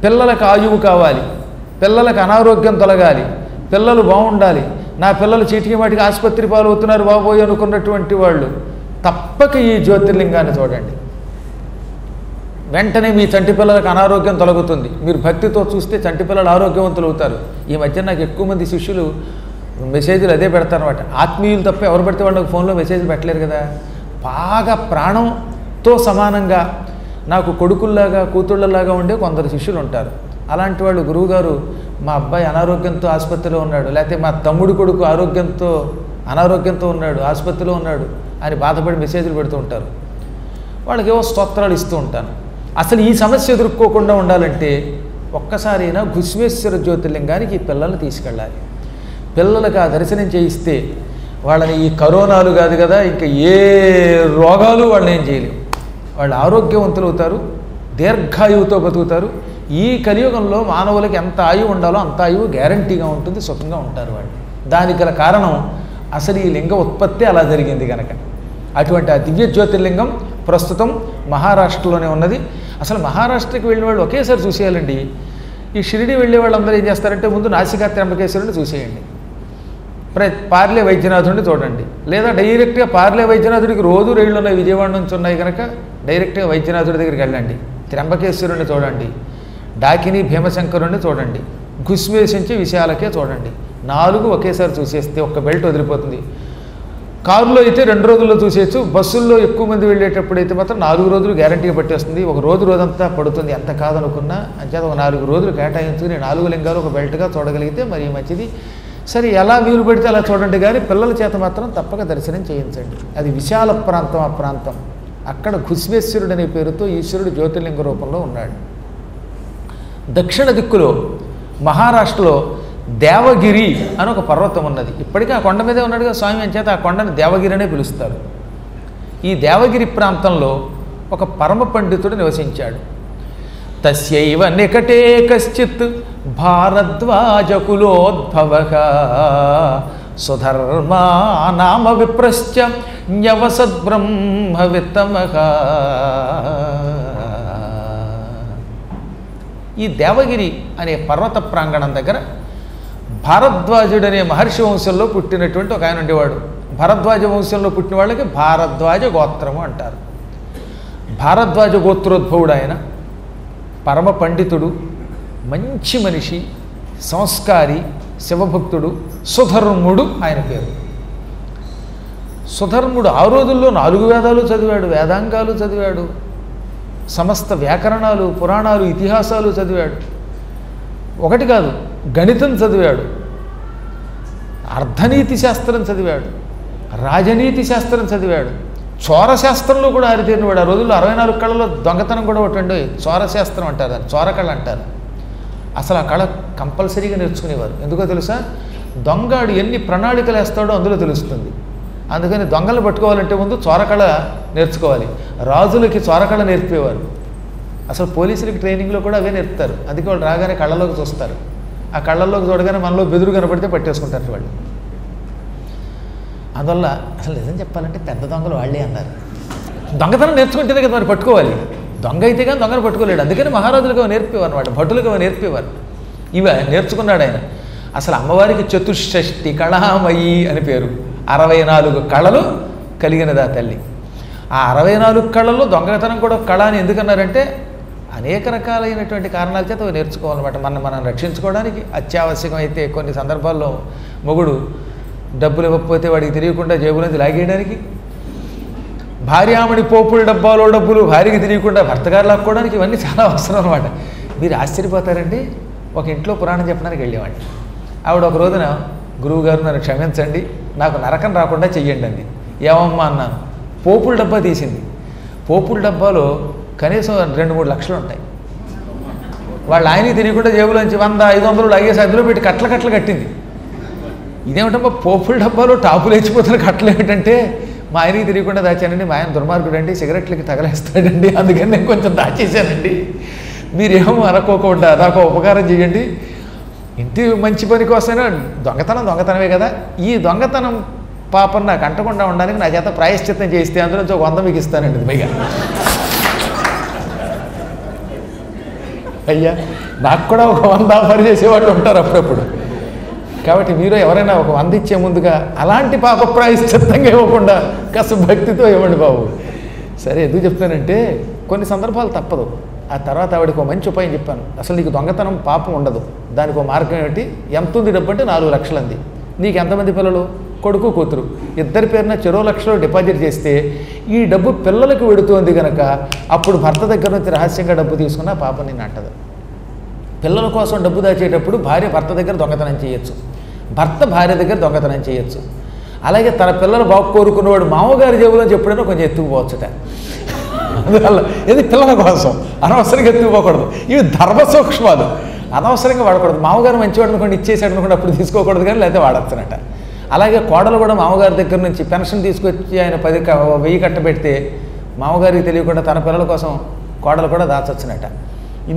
[SPEAKER 1] పిల్లలకు ఆయువు కావాలి, పిల్లలకు అనారోగ్యం తొలగాలి, పిల్లలు బాగుండాలి. నా పిల్లలు చీటికి మాటికి ఆసుపత్రి పాలవుతున్నారు బాబోయ్ అనుకున్నటువంటి వాళ్ళు తప్పక ఈ జ్యోతిర్లింగాన్ని చూడండి. వెంటనే మీ చంటి పిల్లలకు అనారోగ్యం తొలగుతుంది. మీరు భక్తితో చూస్తే చంటి పిల్లలు ఆరోగ్యవంతులు అవుతారు. ఈ మధ్య నాకు ఎక్కువ మంది శిష్యులు మెసేజ్లు అదే పెడతారన్నమాట. ఆత్మీయులు తప్ప ఎవరు పెడితే వాళ్ళకి ఫోన్లో మెసేజ్లు పెట్టలేరు కదా. బాగా ప్రాణంతో సమానంగా నాకు కొడుకుల్లాగా కూతుళ్ళలాగా ఉండే కొందరు శిష్యులు ఉంటారు. అలాంటి వాళ్ళు, గురువుగారు మా అబ్బాయి అనారోగ్యంతో ఆసుపత్రిలో ఉన్నాడు, లేకపోతే మా తమ్ముడు కొడుకు అనారోగ్యంతో ఉన్నాడు, ఆసుపత్రిలో ఉన్నాడు అని బాధపడి మెసేజ్లు పెడుతూ ఉంటారు. వాళ్ళకి ఏవో స్తోత్రాలు ఇస్తూ ఉంటాను. అసలు ఈ సమస్య ఎదుర్కోకుండా ఉండాలంటే ఒక్కసారైనా ఘుస్మేశ్వర జ్యోతిర్లింగానికి ఈ పిల్లల్ని తీసుకెళ్ళాలి. పిల్లలకు ఆ దర్శనం చేయిస్తే వాళ్ళని ఈ కరోనాలు కాదు కదా, ఇంకా ఏ రోగాలు వాళ్ళని ఏం చేయలేవు. వాళ్ళు ఆరోగ్యవంతులు అవుతారు, దీర్ఘాయువుతో బతుకుతారు. ఈ కలియుగంలో మానవులకి ఎంత ఆయువు ఉండాలో అంత ఆయువు గ్యారంటీగా ఉంటుంది, సుఖంగా ఉంటారు వాళ్ళు. దానికి గల కారణం అసలు ఈ లింగ ఉత్పత్తి అలా జరిగింది కనుక. అటువంటి ఆ దివ్య జ్యోతిర్లింగం ప్రస్తుతం మహారాష్ట్రలోనే ఉన్నది. అసలు మహారాష్ట్రకి వెళ్ళిన వాళ్ళు ఒకేసారి చూసేయాలండి. ఈ షిరిడి వెళ్ళే వాళ్ళందరూ ఏం చేస్తారంటే, ముందు నాసికా త్ర్యంబకేశ్వరుని చూసేయండి, పార్లే వైద్యనాథుడిని చూడండి. లేదా డైరెక్ట్గా పార్లే వైద్యనాథుడికి రోజు రైళ్ళు ఉన్నాయి, విజయవాడ నుంచి ఉన్నాయి కనుక డైరెక్ట్గా వైద్యనాథుడి దగ్గరికి వెళ్ళండి. త్ర్యంబకేశ్వరుని చూడండి, డాకిని భీమశంకరుణ్ణి చూడండి, ఘుస్మేశంచి విశాలకే చూడండి. 4 ఒకేసారి చూసేస్తే ఒక్క బెల్ట్ వదిలిపోతుంది. కారులో అయితే 2 రోజుల్లో చూసేయచ్చు, బస్సుల్లో ఎక్కువ మంది వెళ్ళేటప్పుడు అయితే మాత్రం 4 రోజులు గ్యారంటీగా పట్టేస్తుంది. ఒక రోజంతా పడుతుంది ఎంత కాదనుకున్నా. అంచేత ఒక 4 రోజులు కేటాయించుకుని 4 లింగాలు ఒక బెల్ట్గా చూడగలిగితే మరి మంచిది. సరే, ఎలా వీలు పడితే అలా చూడండి, కానీ పిల్లల చేత మాత్రం తప్పక దర్శనం చేయించండి. అది విశాల ప్రాంతం. ఆ ప్రాంతం అక్కడ కుస్మేశ్వరుడు అనే పేరుతో ఈశ్వరుడు జ్యోతిర్లింగ రూపంలో ఉన్నాడు. దక్షిణ దిక్కులో మహారాష్ట్రలో దేవగిరి అని ఒక పర్వతం ఉన్నది. ఇప్పటికీ ఆ కొండ మీదే ఉన్నాడుగా స్వామి, అంచేత ఆ కొండను దేవగిరి అనే పిలుస్తారు. ఈ దేవగిరి ప్రాంతంలో ఒక పరమ పండితుడు నివసించాడు. తస్యైవ నికటే కశ్చిత్ భారద్వాజకులోద్భవః సుధర్మా నామ విప్రశ్చ న్యవసద్బ్రహ్మవిత్తమః. ఈ దేవగిరి అనే పర్వత ప్రాంగణం దగ్గర భారద్వాజుడు అనే మహర్షి వంశంలో పుట్టినటువంటి ఒక ఆయన ఉండేవాడు. భారద్వాజ వంశంలో పుట్టిన వాళ్ళకి భారద్వాజ గోత్రము అంటారు. భారద్వాజ గోత్రోద్భవుడు ఆయన. పరమ పండితుడు, మంచి మనిషి, సంస్కారి, శివభక్తుడు, సుధర్ముడు ఆయన పేరు. సుధర్ముడు ఆ రోజుల్లో 4 వేదాలు చదివాడు, వేదాంగాలు చదివాడు, సమస్త వ్యాకరణాలు, పురాణాలు, ఇతిహాసాలు చదివాడు. ఒకటి కాదు, గణితం చదివాడు, అర్ధనీతి శాస్త్రం చదివాడు, రాజనీతి శాస్త్రం చదివాడు, చోరశాస్త్రంలో కూడా ఆరితేరినవాడు. ఆ రోజుల్లో 64 కళలో దొంగతనం కూడా ఒకటి అండి, చోరశాస్త్రం అంటారు, దాన్ని చోరకళ అంటారు. అసలు ఆ కళ కంపల్సరీగా నేర్చుకునేవారు. ఎందుకో తెలుసా? దొంగాడు ఎన్ని ప్రణాళికలు వేస్తాడో అందులో తెలుస్తుంది. అందుకని దొంగలు పట్టుకోవాలంటే ముందు చోరకళ నేర్చుకోవాలి. రాజులకి చోరకళ నేర్పేవారు. అసలు పోలీసులకి ట్రైనింగ్లో కూడా అవే నేర్పుతారు. అందుకే వాళ్ళు రాగానే కళ్ళలోకి చూస్తారు. ఆ కళ్ళల్లోకి చూడగానే మనలో బెదురు కనపడితే పట్టేసుకుంటారు వాళ్ళు. అందువల్ల అసలు నిజం చెప్పాలంటే పెద్ద దొంగలు వాళ్ళే అన్నారు. దొంగతనం నేర్చుకుంటేనే కదా మరి పట్టుకోవాలి. దొంగ అయితే కానీ దొంగను పట్టుకోలేడు. అందుకని మహారాజులకు నేర్పేవారు అనమాట, భటులకు నేర్పేవారు. ఇవి నేర్చుకున్నాడు ఆయన. అసలు అమ్మవారికి చతుషష్ఠి కళామయి అని పేరు. 64 కళలు కలిగినదా తల్లి. ఆ 64 కళల్లో దొంగతనం కూడా కళ అని ఎందుకన్నారంటే అనేక రకాలైనటువంటి కారణాల చేత అవి నేర్చుకోవాలన్నమాట. మనం రక్షించుకోవడానికి అత్యావశ్యకమైతే కొన్ని సందర్భాల్లో మొగుడు డబ్బులు ఇవ్వకపోతే వాడికి తెలియకుండా జేబులోంచి లాగేయడానికి, భార్యామణి పోపుల డబ్బాలో డబ్బులు భార్యకి తెలియకుండా భర్తగారు లాక్కోవడానికి, ఇవన్నీ చాలా అవసరం అనమాట. మీరు ఆశ్చర్యపోతారండి. ఒక ఇంట్లో పురాణం చెప్పడానికి వెళ్ళేవాడిని. ఆవిడ ఒక రోజున, గురువుగారు నన్ను క్షమించండి, నాకు నరకం రాకుండా చెయ్యండి అంది. ఏమమ్మా అన్నాను. పోపుల డబ్బా తీసింది. పోపుల డబ్బాలో కనీసం 2-3 లక్షలు ఉంటాయి. వాళ్ళు ఆయనకి తెలియకుండా జేబులోంచి 100-500 లాగేసి అందులో పెట్టి కట్టలు కట్టింది. ఇదేమిటమ్మా పోపుల డబ్బాలో టాపులు వేసిపోతున్న కట్టలు ఏమిటంటే, మా ఆయనకి తెలియకుండా దాచానండి, మా ఆయన దుర్మార్గుడు అండి, సిగరెట్లకి తగలేస్తాడండి, అందుకని నేను కొంచెం దాచేశానండి, మీరేమో అనుకోకుండా నాకు ఉపకారం చేయండి, ఇంటి మంచి పని కోసమైనా దొంగతనమే కదా, ఈ దొంగతనం పాపం నాకు అంటకుండా ఉండడానికి నా చేత ప్రాయశ్చిత్తం చేస్తే అందులో 100 మీకు ఇస్తానండి పైగా. అయ్యా, నాకు కూడా ఒక 100 ఆఫర్ చేసేవాళ్ళు ఉంటారు అప్పుడప్పుడు. కాబట్టి మీరు ఎవరైనా ఒక 100 ఇచ్చే ముందుగా అలాంటి పాప ప్రాయశ్చిత్తంగా ఇవ్వకుండా కాస్త భక్తితో ఇవ్వండి బాబు. సరే, ఎందుకు చెప్తానంటే కొన్ని సందర్భాలు తప్పదు. ఆ తర్వాత ఆవిడకి ఒక మంచి ఉపాయం చెప్పాను. అసలు నీకు దొంగతనం పాపం ఉండదు, దానికి ఒక మార్గం ఏమిటి, ఎంత ఉంది డబ్బు అంటే 4 లక్షలు అంది. నీకు ఎంతమంది పిల్లలు, కొడుకు కూతురు, ఇద్దరి పేరున 2 లక్షలు డిపాజిట్ చేస్తే ఈ డబ్బు పిల్లలకు వెడుతోంది కనుక అప్పుడు భర్త దగ్గర నుంచి రహస్యంగా డబ్బు తీసుకున్న పాపం నిన్ను అంటదు. పిల్లల కోసం డబ్బు దాచేటప్పుడు భార్య భర్త దగ్గర దొంగతనం చేయొచ్చు, భర్త భార్య దగ్గర దొంగతనం చేయొచ్చు. అలాగే తన పిల్లలు బాగు కోరుకున్నవాడు మామగారి జేబులోంచి ఎప్పుడైనా కొంచెం ఎత్తుకుపోవచ్చుట. అందువల్ల ఇది పిల్లల కోసం అనవసరంగా ఎత్తుకుపోకూడదు. ఇవి ధర్మ సూక్ష్మాలు, అనవసరంగా వాడకూడదు. మామగారు మంచివాడు అనుకోండి, ఇచ్చేసాడు అనుకోండి, అప్పుడు తీసుకోకూడదు, కానీ లేకపోతే వాడచ్చనట. అలాగే కోడలు కూడా మామగారి దగ్గర నుంచి పెన్షన్ తీసుకొచ్చి ఆయన 10,000 కట్టబెడితే మామగారికి తెలియకుండా తన పిల్లల కోసం కోడలు కూడా దాచొచ్చునట.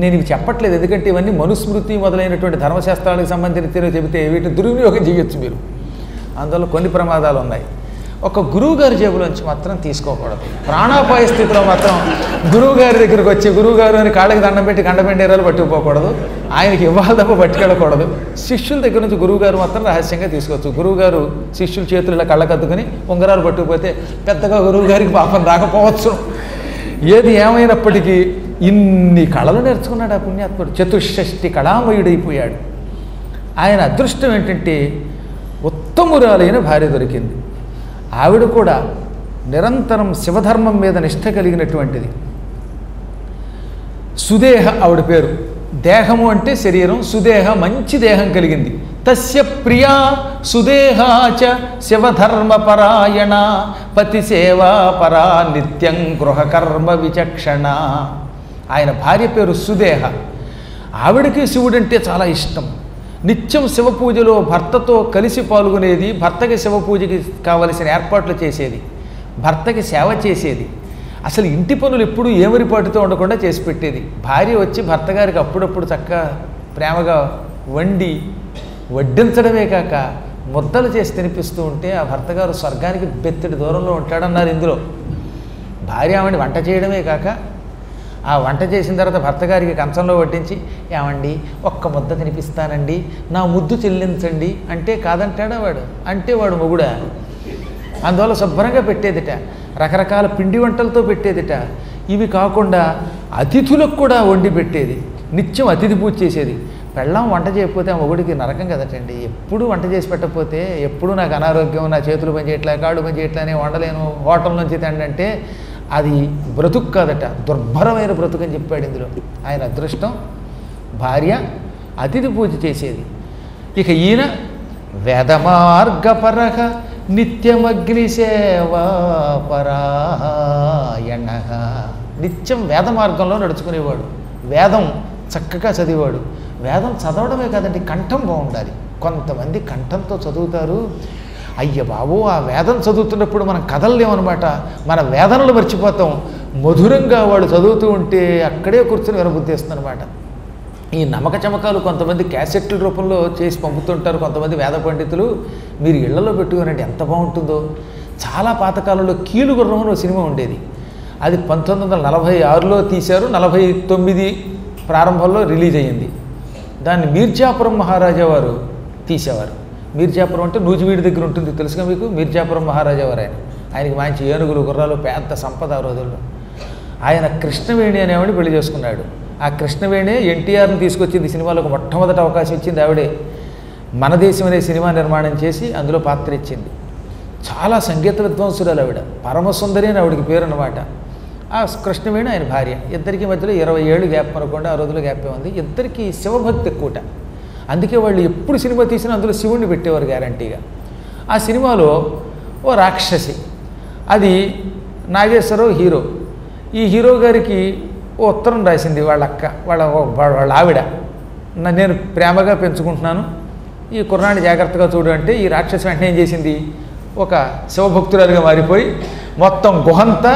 [SPEAKER 1] నేను ఇవి చెప్పట్లేదు, ఎందుకంటే ఇవన్నీ మనుస్మృతి మొదలైనటువంటి ధర్మశాస్త్రాలకు సంబంధించిన చెబితే వీటిని దుర్వినియోగం చేయొచ్చు మీరు. అందువల్ల కొన్ని ప్రమాదాలు ఉన్నాయి. ఒక గురువుగారి జేబులోంచి మాత్రం తీసుకోకూడదు. ప్రాణాపాయ స్థితిలో మాత్రం గురువుగారి దగ్గరికి వచ్చి గురువుగారు అని కాళ్ళకి దండం పెట్టి గండపెండేరాలు పట్టుకుపోకూడదు, ఆయనకి ఇవ్వాలి తప్ప పట్టుకెళ్ళకూడదు. శిష్యుల దగ్గర నుంచి గురువుగారు మాత్రం రహస్యంగా తీసుకోవచ్చు. గురువుగారు శిష్యుల చేతులు ఇలా కళ్ళకద్దుకుని ఉంగరాలు పట్టుకుపోతే పెద్దగా గురువుగారికి పాపం రాకపోవచ్చు. ఏది ఏమైనప్పటికీ ఇన్ని కళలు నేర్చుకున్నాడు ఆ పుణ్యాత్ముడు. చతుషష్ఠి కళామయుడైపోయాడు. ఆయన అదృష్టం ఏంటంటే ఉత్తమురాలైన భార్య దొరికింది. ఆవిడ కూడా నిరంతరం శివధర్మం మీద నిష్ఠ కలిగినటువంటిది. సుదేహ ఆవిడ పేరు. దేహము అంటే శరీరం, సుదేహ మంచి దేహం కలిగింది. తస్య ప్రియా సుదేహాచ శివధర్మపరాయణ పతి సేవాపరా నిత్యం గృహకర్మ విచక్షణ. ఆయన భార్య పేరు సుదేహ. ఆవిడకి శివుడంటే చాలా ఇష్టం. నిత్యం శివ పూజలో భర్తతో కలిసి పాల్గొనేది, భర్తకి శివ పూజకి కావలసిన ఏర్పాట్లు చేసేది, భర్తకి సేవ చేసేది. అసలు ఇంటి పనులు ఎప్పుడు ఏమరిపాటుతో ఉండకుండా చేసి పెట్టేది. భార్య వచ్చి భర్త గారికి అప్పుడప్పుడు చక్కగా ప్రేమగా వండి వడ్డించడమే కాక ముద్దలు చేసి తినిపిస్తూ ఉంటే ఆ భర్త గారు స్వర్గానికి బెత్తడి దూరంలో ఉంటాడన్నారు ఇందులో. భార్య ఆవిడ వంట చేయడమే కాక ఆ వంట చేసిన తర్వాత భర్త గారికి కంచంలో వడ్డించి, ఏమండి ఒక్క ముద్ద తినిపిస్తానండి, నా ముద్దు చెల్లించండి అంటే కాదంటాడా వాడు? అంటే వాడు మొగుడా? అందువల్ల శుభ్రంగా పెట్టేదిట, రకరకాల పిండి వంటలతో పెట్టేదిట. ఇవి కాకుండా అతిథులకు కూడా వండి పెట్టేది, నిత్యం అతిథి పూజ చేసేది. పెళ్ళాం వంట చేయకపోతే ఆ మొగుడికి నరకం కదటండి. ఎప్పుడు వంట చేసి పెట్టకపోతే, ఎప్పుడు నాకు అనారోగ్యం, నా చేతులు పని చేయట్లే, కాళ్ళు పని చేయట్లే, నేను వండలేను, హోటల్ నుంచి తిండంటే అది బ్రతుకు కాదట, దుర్భరమైన బ్రతుకు అని చెప్పాడు ఇందులో. ఆయన అదృష్టం భార్య అతిథి పూజ చేసేది. ఇక ఈయన వేదమార్గపరః నిత్యమగ్నిసేవాపరాయణ. నిత్యం వేద మార్గంలో నడుచుకునేవాడు, వేదం చక్కగా చదివాడు. వేదం చదవడమే కాదండి, కంఠం బాగుండాలి. కొంతమంది కంఠంతో చదువుతారు, అయ్య బాబు ఆ వేదం చదువుతున్నప్పుడు మనం కదలలేమన్నమాట, మన వేదనలు మర్చిపోతాం. మధురంగా వాడు చదువుతూ ఉంటే అక్కడే కూర్చొని వినబుద్ధేస్తుంది అనమాట. ఈ నమ్మక చమకాలు కొంతమంది క్యాసెట్ల రూపంలో చేసి పంపుతుంటారు కొంతమంది వేద పండితులు. మీరు ఇళ్లలో పెట్టుకునండి, ఎంత బాగుంటుందో. చాలా పాతకాలంలో కీలుగుర్రం అని ఒక సినిమా ఉండేది. అది 1946లో తీశారు, 49 ప్రారంభంలో రిలీజ్ అయ్యింది. దాన్ని మీర్జాపురం మహారాజా వారు తీసేవారు. మీర్జాపురం అంటే నూజివీడి దగ్గర ఉంటుంది, తెలుసుగా మీకు. మీర్జాపురం మహారాజా వారు ఆయనకి మంచి ఏనుగులు, గుర్రాలు, పెద్ద సంపద ఆ రోజుల్లో. ఆయన కృష్ణవేణి అనేవాడిని పెళ్లి చేసుకున్నాడు. ఆ కృష్ణవేణి ఎన్టీఆర్ని తీసుకొచ్చింది సినిమాలకు. మొట్టమొదటి అవకాశం ఇచ్చింది ఆవిడే. మన దేశం అనే సినిమా నిర్మాణం చేసి అందులో పాత్ర ఇచ్చింది. చాలా సంగీత విద్వాంసురాలు ఆవిడ, పరమసుందరి అని ఆవిడికి పేరు అన్నమాట. ఆ కృష్ణవేణి ఆయన భార్య. ఇద్దరికి మధ్యలో 20 ఏళ్ళు గ్యాప్ అనుకోండి, ఆ రోజుల్లో గ్యాపే ఉంది. ఇద్దరికి శివభక్తి ఎక్కువట. అందుకే వాళ్ళు ఎప్పుడు సినిమా తీసినా అందులో శివుణ్ణి పెట్టేవారు గ్యారంటీగా. ఆ సినిమాలో ఓ రాక్షసి, అది నాగేశ్వరరావు హీరో. ఈ హీరో గారికి ఓ ఉత్తరం రాసింది వాళ్ళ అక్క, వాళ్ళ ఆవిడ, నేను ప్రేమగా పెంచుకుంటున్నాను, ఈ కుర్రాన్ని జాగ్రత్తగా చూడు అంటే ఈ రాక్షసి వెంటనే ఏం చేసింది, ఒక శివభక్తురాలుగా మారిపోయి మొత్తం గుహంతా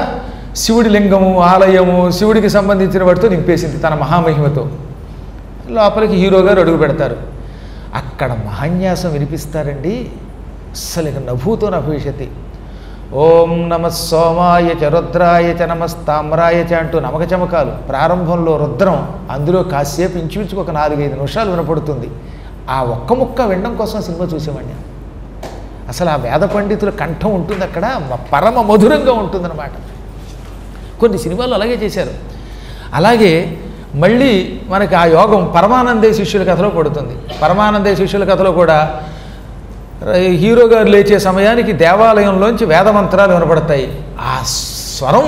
[SPEAKER 1] శివుడి లింగము, ఆలయము, శివుడికి సంబంధించిన వాటితో నింపేసింది తన మహామహిమతో. లోపలికి హీరో గారు అడుగు పెడతారు. అక్కడ మహాన్యాసం వినిపిస్తారండి, అస్సలు ఇక నభూతో నభవిష్యతి. ఓం నమ సోమాయ చ రుద్రాయ చ నమస్తామ్రాయ చ అంటూ నమక చమకాలు. ప్రారంభంలో రుద్రం, అందులో కాసేపు ఇంచుమించుకు ఒక 4-5 నిమిషాలు వినపడుతుంది. ఆ ఒక్క ముక్క వినడం కోసం సినిమా చూసేవాడిని. అసలు ఆ వేద పండితుల కంఠం ఉంటుంది అక్కడ, పరమ మధురంగా ఉంటుందన్నమాట. కొన్ని సినిమాలు అలాగే చేశారు. అలాగే మళ్ళీ మనకి ఆ యోగం పరమానందే శిష్యుల కథలో పడుతుంది. పరమానందే శిష్యుల కథలో కూడా హీరో గారు లేచే సమయానికి దేవాలయంలోంచి వేదమంత్రాలు వినపడతాయి. ఆ స్వరం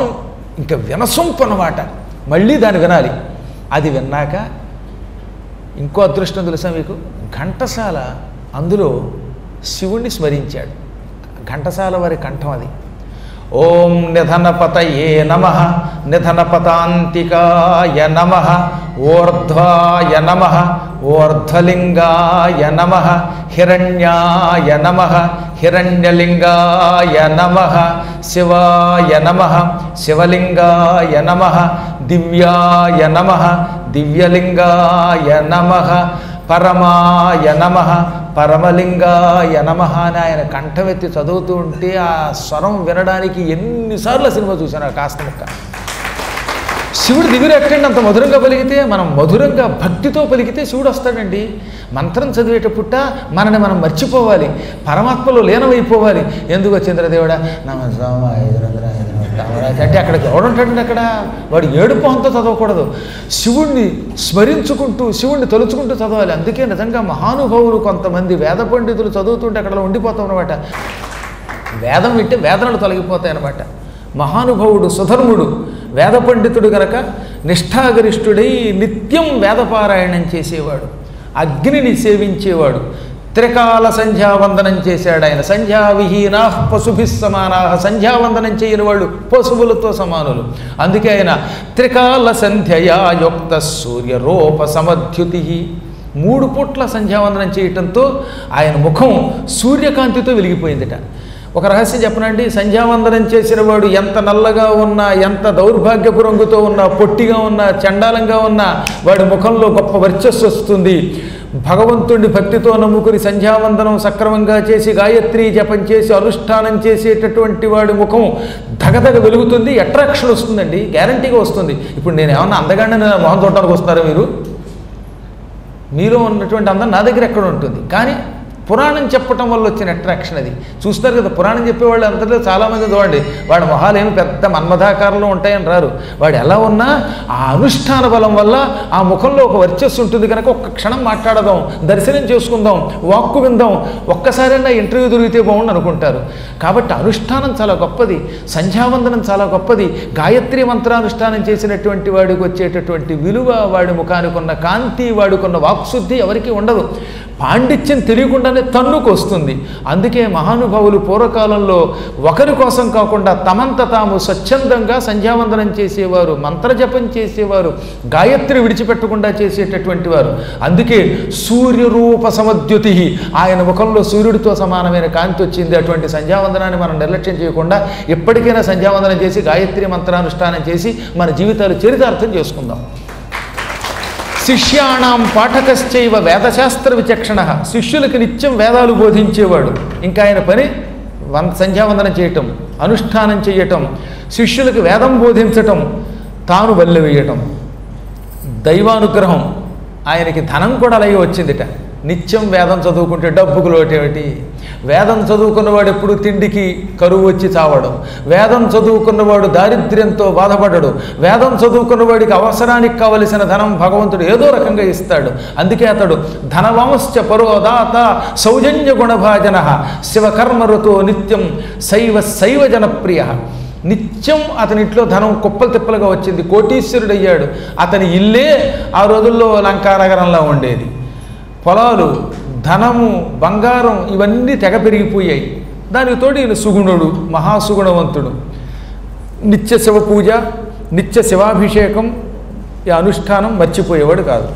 [SPEAKER 1] ఇంకా వినసొంపు అన్నమాట. మళ్ళీ దాన్ని వినాలి. అది విన్నాక ఇంకో అదృష్టం తెలుసా మీకు, ఘంటసాల అందులో శివుణ్ణి స్మరించాడు. ఘంటసాల వారి కంఠం అది. ఓం నిధనపతయే నమః, నిధనపతాంతికాయ నమః, ఊర్ధ్వాయ నమః, ఊర్ధ్వలింగాయ నమః, హిరణ్యాయ నమః, హిరణ్యలింగాయ నమః, శివాయ నమః, శివలింగాయ నమః, దివ్యాయ నమః, దివ్యలింగాయ నమః, పరమాయ నమః, పరమలింగాయ నమః అని ఆయన కంఠమెత్తి చదువుతూ ఉంటే ఆ స్వరం వినడానికి ఎన్నిసార్లు సినిమా చూశాను. ఆ కాస్త ముక్క శివుడు దిగురు ఎక్కండి, అంత మధురంగా పలికితే, మనం మధురంగా భక్తితో పలికితే శివుడు వస్తాడండి. మంత్రం చదివేటప్పుట మనని మనం మర్చిపోవాలి, పరమాత్మలో లీనమైపోవాలి. ఎందుకు చంద్రదేవుడా అంటే అక్కడికి ఎవడుంటాడండి, అక్కడ వాడు ఏడుపోహంతో చదవకూడదు. శివుణ్ణి స్మరించుకుంటూ, శివుణ్ణి తలుచుకుంటూ చదవాలి. అందుకే నిజంగా మహానుభావులు కొంతమంది వేద పండితులు చదువుతుంటే అక్కడ ఉండిపోతాం అన్నమాట. వేదం వింటే వేదనలు తొలగిపోతాయి అన్నమాట. మహానుభావుడు సుధర్ముడు వేద పండితుడు గనక నిష్ఠాగరిష్ఠుడై నిత్యం వేదపారాయణం చేసేవాడు, అగ్నిని సేవించేవాడు, త్రికాల సంధ్యావందనం చేశాడు ఆయన. సంధ్యావిహీనా పశుభిస్ సమానా, సంధ్యావందనం చేయని వాళ్ళు పశువులతో సమానులు. అందుకే ఆయన త్రికాల సంధ్యయా యుక్త సూర్యరూప సమధ్యుతి. 3 పూట్ల సంధ్యావందనం చేయటంతో ఆయన ముఖం సూర్యకాంతితో వెలిగిపోయిందిట. ఒక రహస్యం చెప్పనండి, సంధ్యావందనం చేసిన వాడు ఎంత నల్లగా ఉన్నా, ఎంత దౌర్భాగ్యపు రంగుతో ఉన్నా, పొట్టిగా ఉన్నా, చండాలంగా ఉన్నా వాడి ముఖంలో గొప్ప వర్చస్సు వస్తుంది. భగవంతుడిని భక్తితో నమ్ముకుని సంధ్యావందనం సక్రమంగా చేసి గాయత్రి జపం చేసి అనుష్ఠానం చేసేటటువంటి వాడి ముఖం ధగధగ వెలుగుతుంది, అట్రాక్షన్ వస్తుందండి, గ్యారంటీగా వస్తుంది. ఇప్పుడు నేను ఏమన్నా అందగానే మొహం చూడటానికి వస్తారా మీరు? మీలో ఉన్నటువంటి అందం నా దగ్గర ఎక్కడ ఉంటుంది? కానీ పురాణం చెప్పటం వల్ల వచ్చిన అట్రాక్షన్ అది. చూస్తారు కదా, పురాణం చెప్పేవాళ్ళు అందరిలో చాలామంది చూడండి, వాడి మొహాలు ఏమి పెద్ద మన్మథాకారంలో ఉంటాయని రారు. వాడు ఎలా ఉన్నా ఆ అనుష్ఠాన బలం వల్ల ఆ ముఖంలో ఒక వర్చస్సు ఉంటుంది కనుక ఒక్క క్షణం మాట్లాడదాం, దర్శనం చేసుకుందాం, వాక్కు విందాం, ఒక్కసారైనా ఇంటర్వ్యూ దొరికితే బాగుండు అనుకుంటారు. కాబట్టి అనుష్ఠానం చాలా గొప్పది, సంధ్యావందనం చాలా గొప్పది. గాయత్రి మంత్రానుష్ఠానం చేసినటువంటి వాడికి వచ్చేటటువంటి విలువ, వాడి ముఖానికి ఉన్న కాంతి, వాడికున్న వాక్శుద్ధి ఎవరికీ ఉండదు. పాండిత్యం తెలియకుండానే తన్నుకు వస్తుంది. అందుకే మహానుభావులు పూర్వకాలంలో ఒకరి కోసం కాకుండా తమంత తాము స్వచ్ఛందంగా సంధ్యావందనం చేసేవారు, మంత్రజపం చేసేవారు, గాయత్రి విడిచిపెట్టకుండా చేసేటటువంటి వారు. అందుకే సూర్యరూప సమద్యుతి, ఆయన ముఖంలో సూర్యుడితో సమానమైన కాంతి వచ్చింది. అటువంటి సంధ్యావందనాన్ని మనం నిర్లక్ష్యం చేయకుండా ఎప్పటికైనా సంధ్యావందనం చేసి గాయత్రి మంత్రానుష్ఠానం చేసి మన జీవితాలు చరితార్థం చేసుకుందాం. శిష్యాణం పాఠకశ్చైవ వేదశాస్త్ర విచక్షణ, శిష్యులకి నిత్యం వేదాలు బోధించేవాడు. ఇంకా ఆయన పని సంధ్యావందనం చేయటం, అనుష్ఠానం చేయటం, శిష్యులకి వేదం బోధించటం, తాను బల్లె వేయటం. దైవానుగ్రహం, ఆయనకి ధనం కూడా అలాగే వచ్చిందిట. నిత్యం వేదం చదువుకుంటే డబ్బుకు లోటేమిటి? వేదం చదువుకున్నవాడు ఎప్పుడు తిండికి కరువు వచ్చి చావడం, వేదం చదువుకున్నవాడు దారిద్ర్యంతో బాధపడడు, వేదం చదువుకున్నవాడికి అవసరానికి కావలసిన ధనం భగవంతుడు ఏదో రకంగా ఇస్తాడు. అందుకే అతడు ధనవంశ్చ పరోదాత సౌజన్య గుణభాజన శివకర్మరుతో నిత్యం శైవ జనప్రియ. నిత్యం అతని ఇంట్లో ధనం కుప్పలు తిప్పలుగా వచ్చింది, కోటీశ్వరుడయ్యాడు. అతని ఇల్లే ఆ రోజుల్లో లంకానగరంలా ఉండేది. పొలాలు, ధనము, బంగారం ఇవన్నీ తెగ పెరిగిపోయాయి. దానికి తోడు ఈయన సుగుణుడు, మహాసుగుణవంతుడు. నిత్య శివ పూజ, నిత్య శివాభిషేకం, ఈ అనుష్ఠానం మర్చిపోయేవాడు కాదు.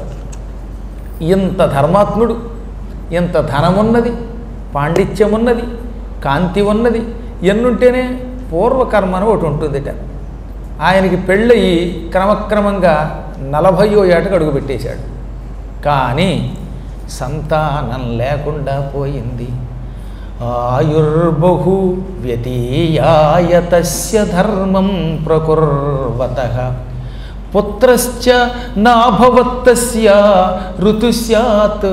[SPEAKER 1] ఇంత ధర్మాత్ముడు, ఇంత ధనమున్నది, పాండిత్యం ఉన్నది, కాంతి ఉన్నది, ఎన్నుంటేనే పూర్వకర్మ అని ఒకటి ఉంటుందిట. ఆయనకి పెళ్ళయి క్రమక్రమంగా 40వ ఏటకు అడుగుపెట్టేశాడు. కానీ సంతానం లేకుండా పోయింది. ఆయుర్బహు వ్యతీయాయ తస్య ధర్మం ప్రకుర్వతః పుత్రశ్చ నాభవత్తస్య ఋతుస్యాత్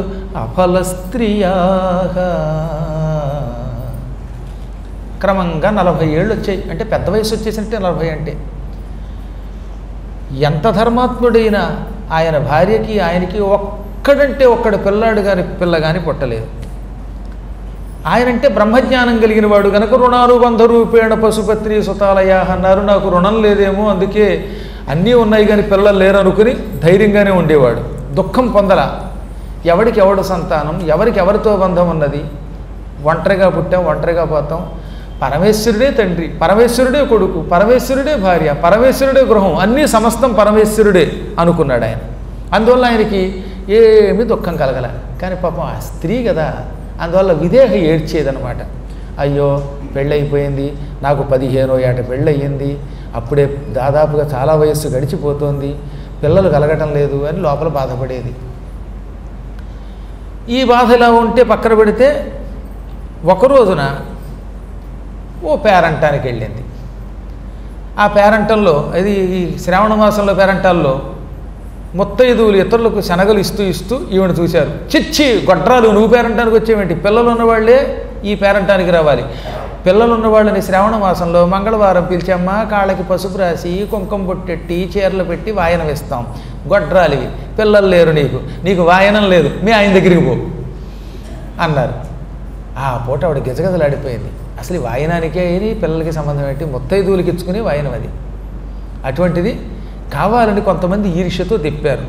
[SPEAKER 1] అఫలస్త్రియాః. క్రమంగా 40 ఏళ్ళు వచ్చాయి. అంటే పెద్ద వయసు వచ్చేసింటే 40 అంటే ఎంత ధర్మాత్ముడైనా ఆయన భార్యకి ఆయనకి ఒక్కడంటే ఒక్కడు పిల్ల కానీ పుట్టలేదు. ఆయనంటే బ్రహ్మజ్ఞానం కలిగిన వాడు కనుక రుణానుబంధ రూపేణ పశుపత్రి సుతాలయ అన్నారు. నాకు రుణం లేదేమో, అందుకే అన్నీ ఉన్నాయి కానీ పిల్లలు లేరు అనుకుని ధైర్యంగానే ఉండేవాడు. దుఃఖం పొందల. ఎవడికి ఎవడు సంతానం, ఎవరికి ఎవరితో బంధం ఉన్నది, ఒంటరిగా పుట్టాం, ఒంటరిగా పోతాం. పరమేశ్వరుడే తండ్రి, పరమేశ్వరుడే కొడుకు, పరమేశ్వరుడే భార్య, పరమేశ్వరుడే గృహం, అన్నీ సమస్తం పరమేశ్వరుడే అనుకున్నాడు ఆయన. అందువల్ల ఆయనకి ఏమీ దుఃఖం కలగల. కానీ పాపం ఆ స్త్రీ కదా, అందువల్ల విదేహ ఏడ్చేదనమాట. అయ్యో పెళ్ళైపోయింది, నాకు 15వ ఏట పెళ్ళయింది, అప్పుడే దాదాపుగా చాలా వయస్సు గడిచిపోతుంది, పిల్లలు కలగటం లేదు అని లోపల బాధపడేది. ఈ బాధ ఇలా ఉంటే పక్కన పెడితే ఒక రోజున ఓ పేరంటానికి వెళ్ళింది. ఆ పేరంటంలో, అది ఈ శ్రావణ మాసంలో పేరంటాల్లో ముత్తైదువులు ఇతరులకు శనగలు ఇస్తూ ఈవిడ చూశారు. చిచ్చి గొడ్రాలు, నువ్వు పేరంటానికి వచ్చేవేంటి? పిల్లలు ఉన్నవాళ్లే ఈ పేరంటానికి రావాలి. పిల్లలు ఉన్నవాళ్ళని శ్రావణ మాసంలో మంగళవారం పిలిచమ్మా, కాళ్ళకి పసుపు రాసి కుంకుమ బొట్టెట్టి చీరలు పెట్టి వాయనం ఇస్తాం. గొడ్రాలివి, పిల్లలు లేరు, నీకు వాయనం లేదు, మీ ఆయన దగ్గరికి పో అన్నారు. ఆ పూట ఆవిడ గిజగజలాడిపోయింది. అసలు ఈ వాయనానికే అయిన పిల్లలకి సంబంధం ఏంటి, ముత్తైదువులకి ఇచ్చుకుని వాయనం అది. అటువంటిది కావాలని కొంతమంది ఈర్ష్యతో తిప్పారు.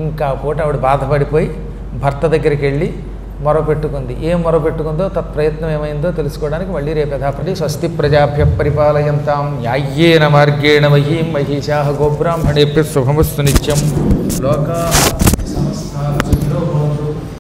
[SPEAKER 1] ఇంకా పూట ఆవిడ బాధపడిపోయి భర్త దగ్గరికి వెళ్ళి మొరపెట్టుకుంది. ఏం మొరపెట్టుకుందో తత్ప్రయత్నం ఏమైందో తెలుసుకోవడానికి మళ్ళీ రేపు యథాప్రతి స్వస్తి ప్రజాభ్య పరిపాలయంతాం న్యాయ్యేన మార్గేణ మహీం మహిషాః గోబ్రాహ్మణేభ్యః శుభమస్తు నిత్యం లోకా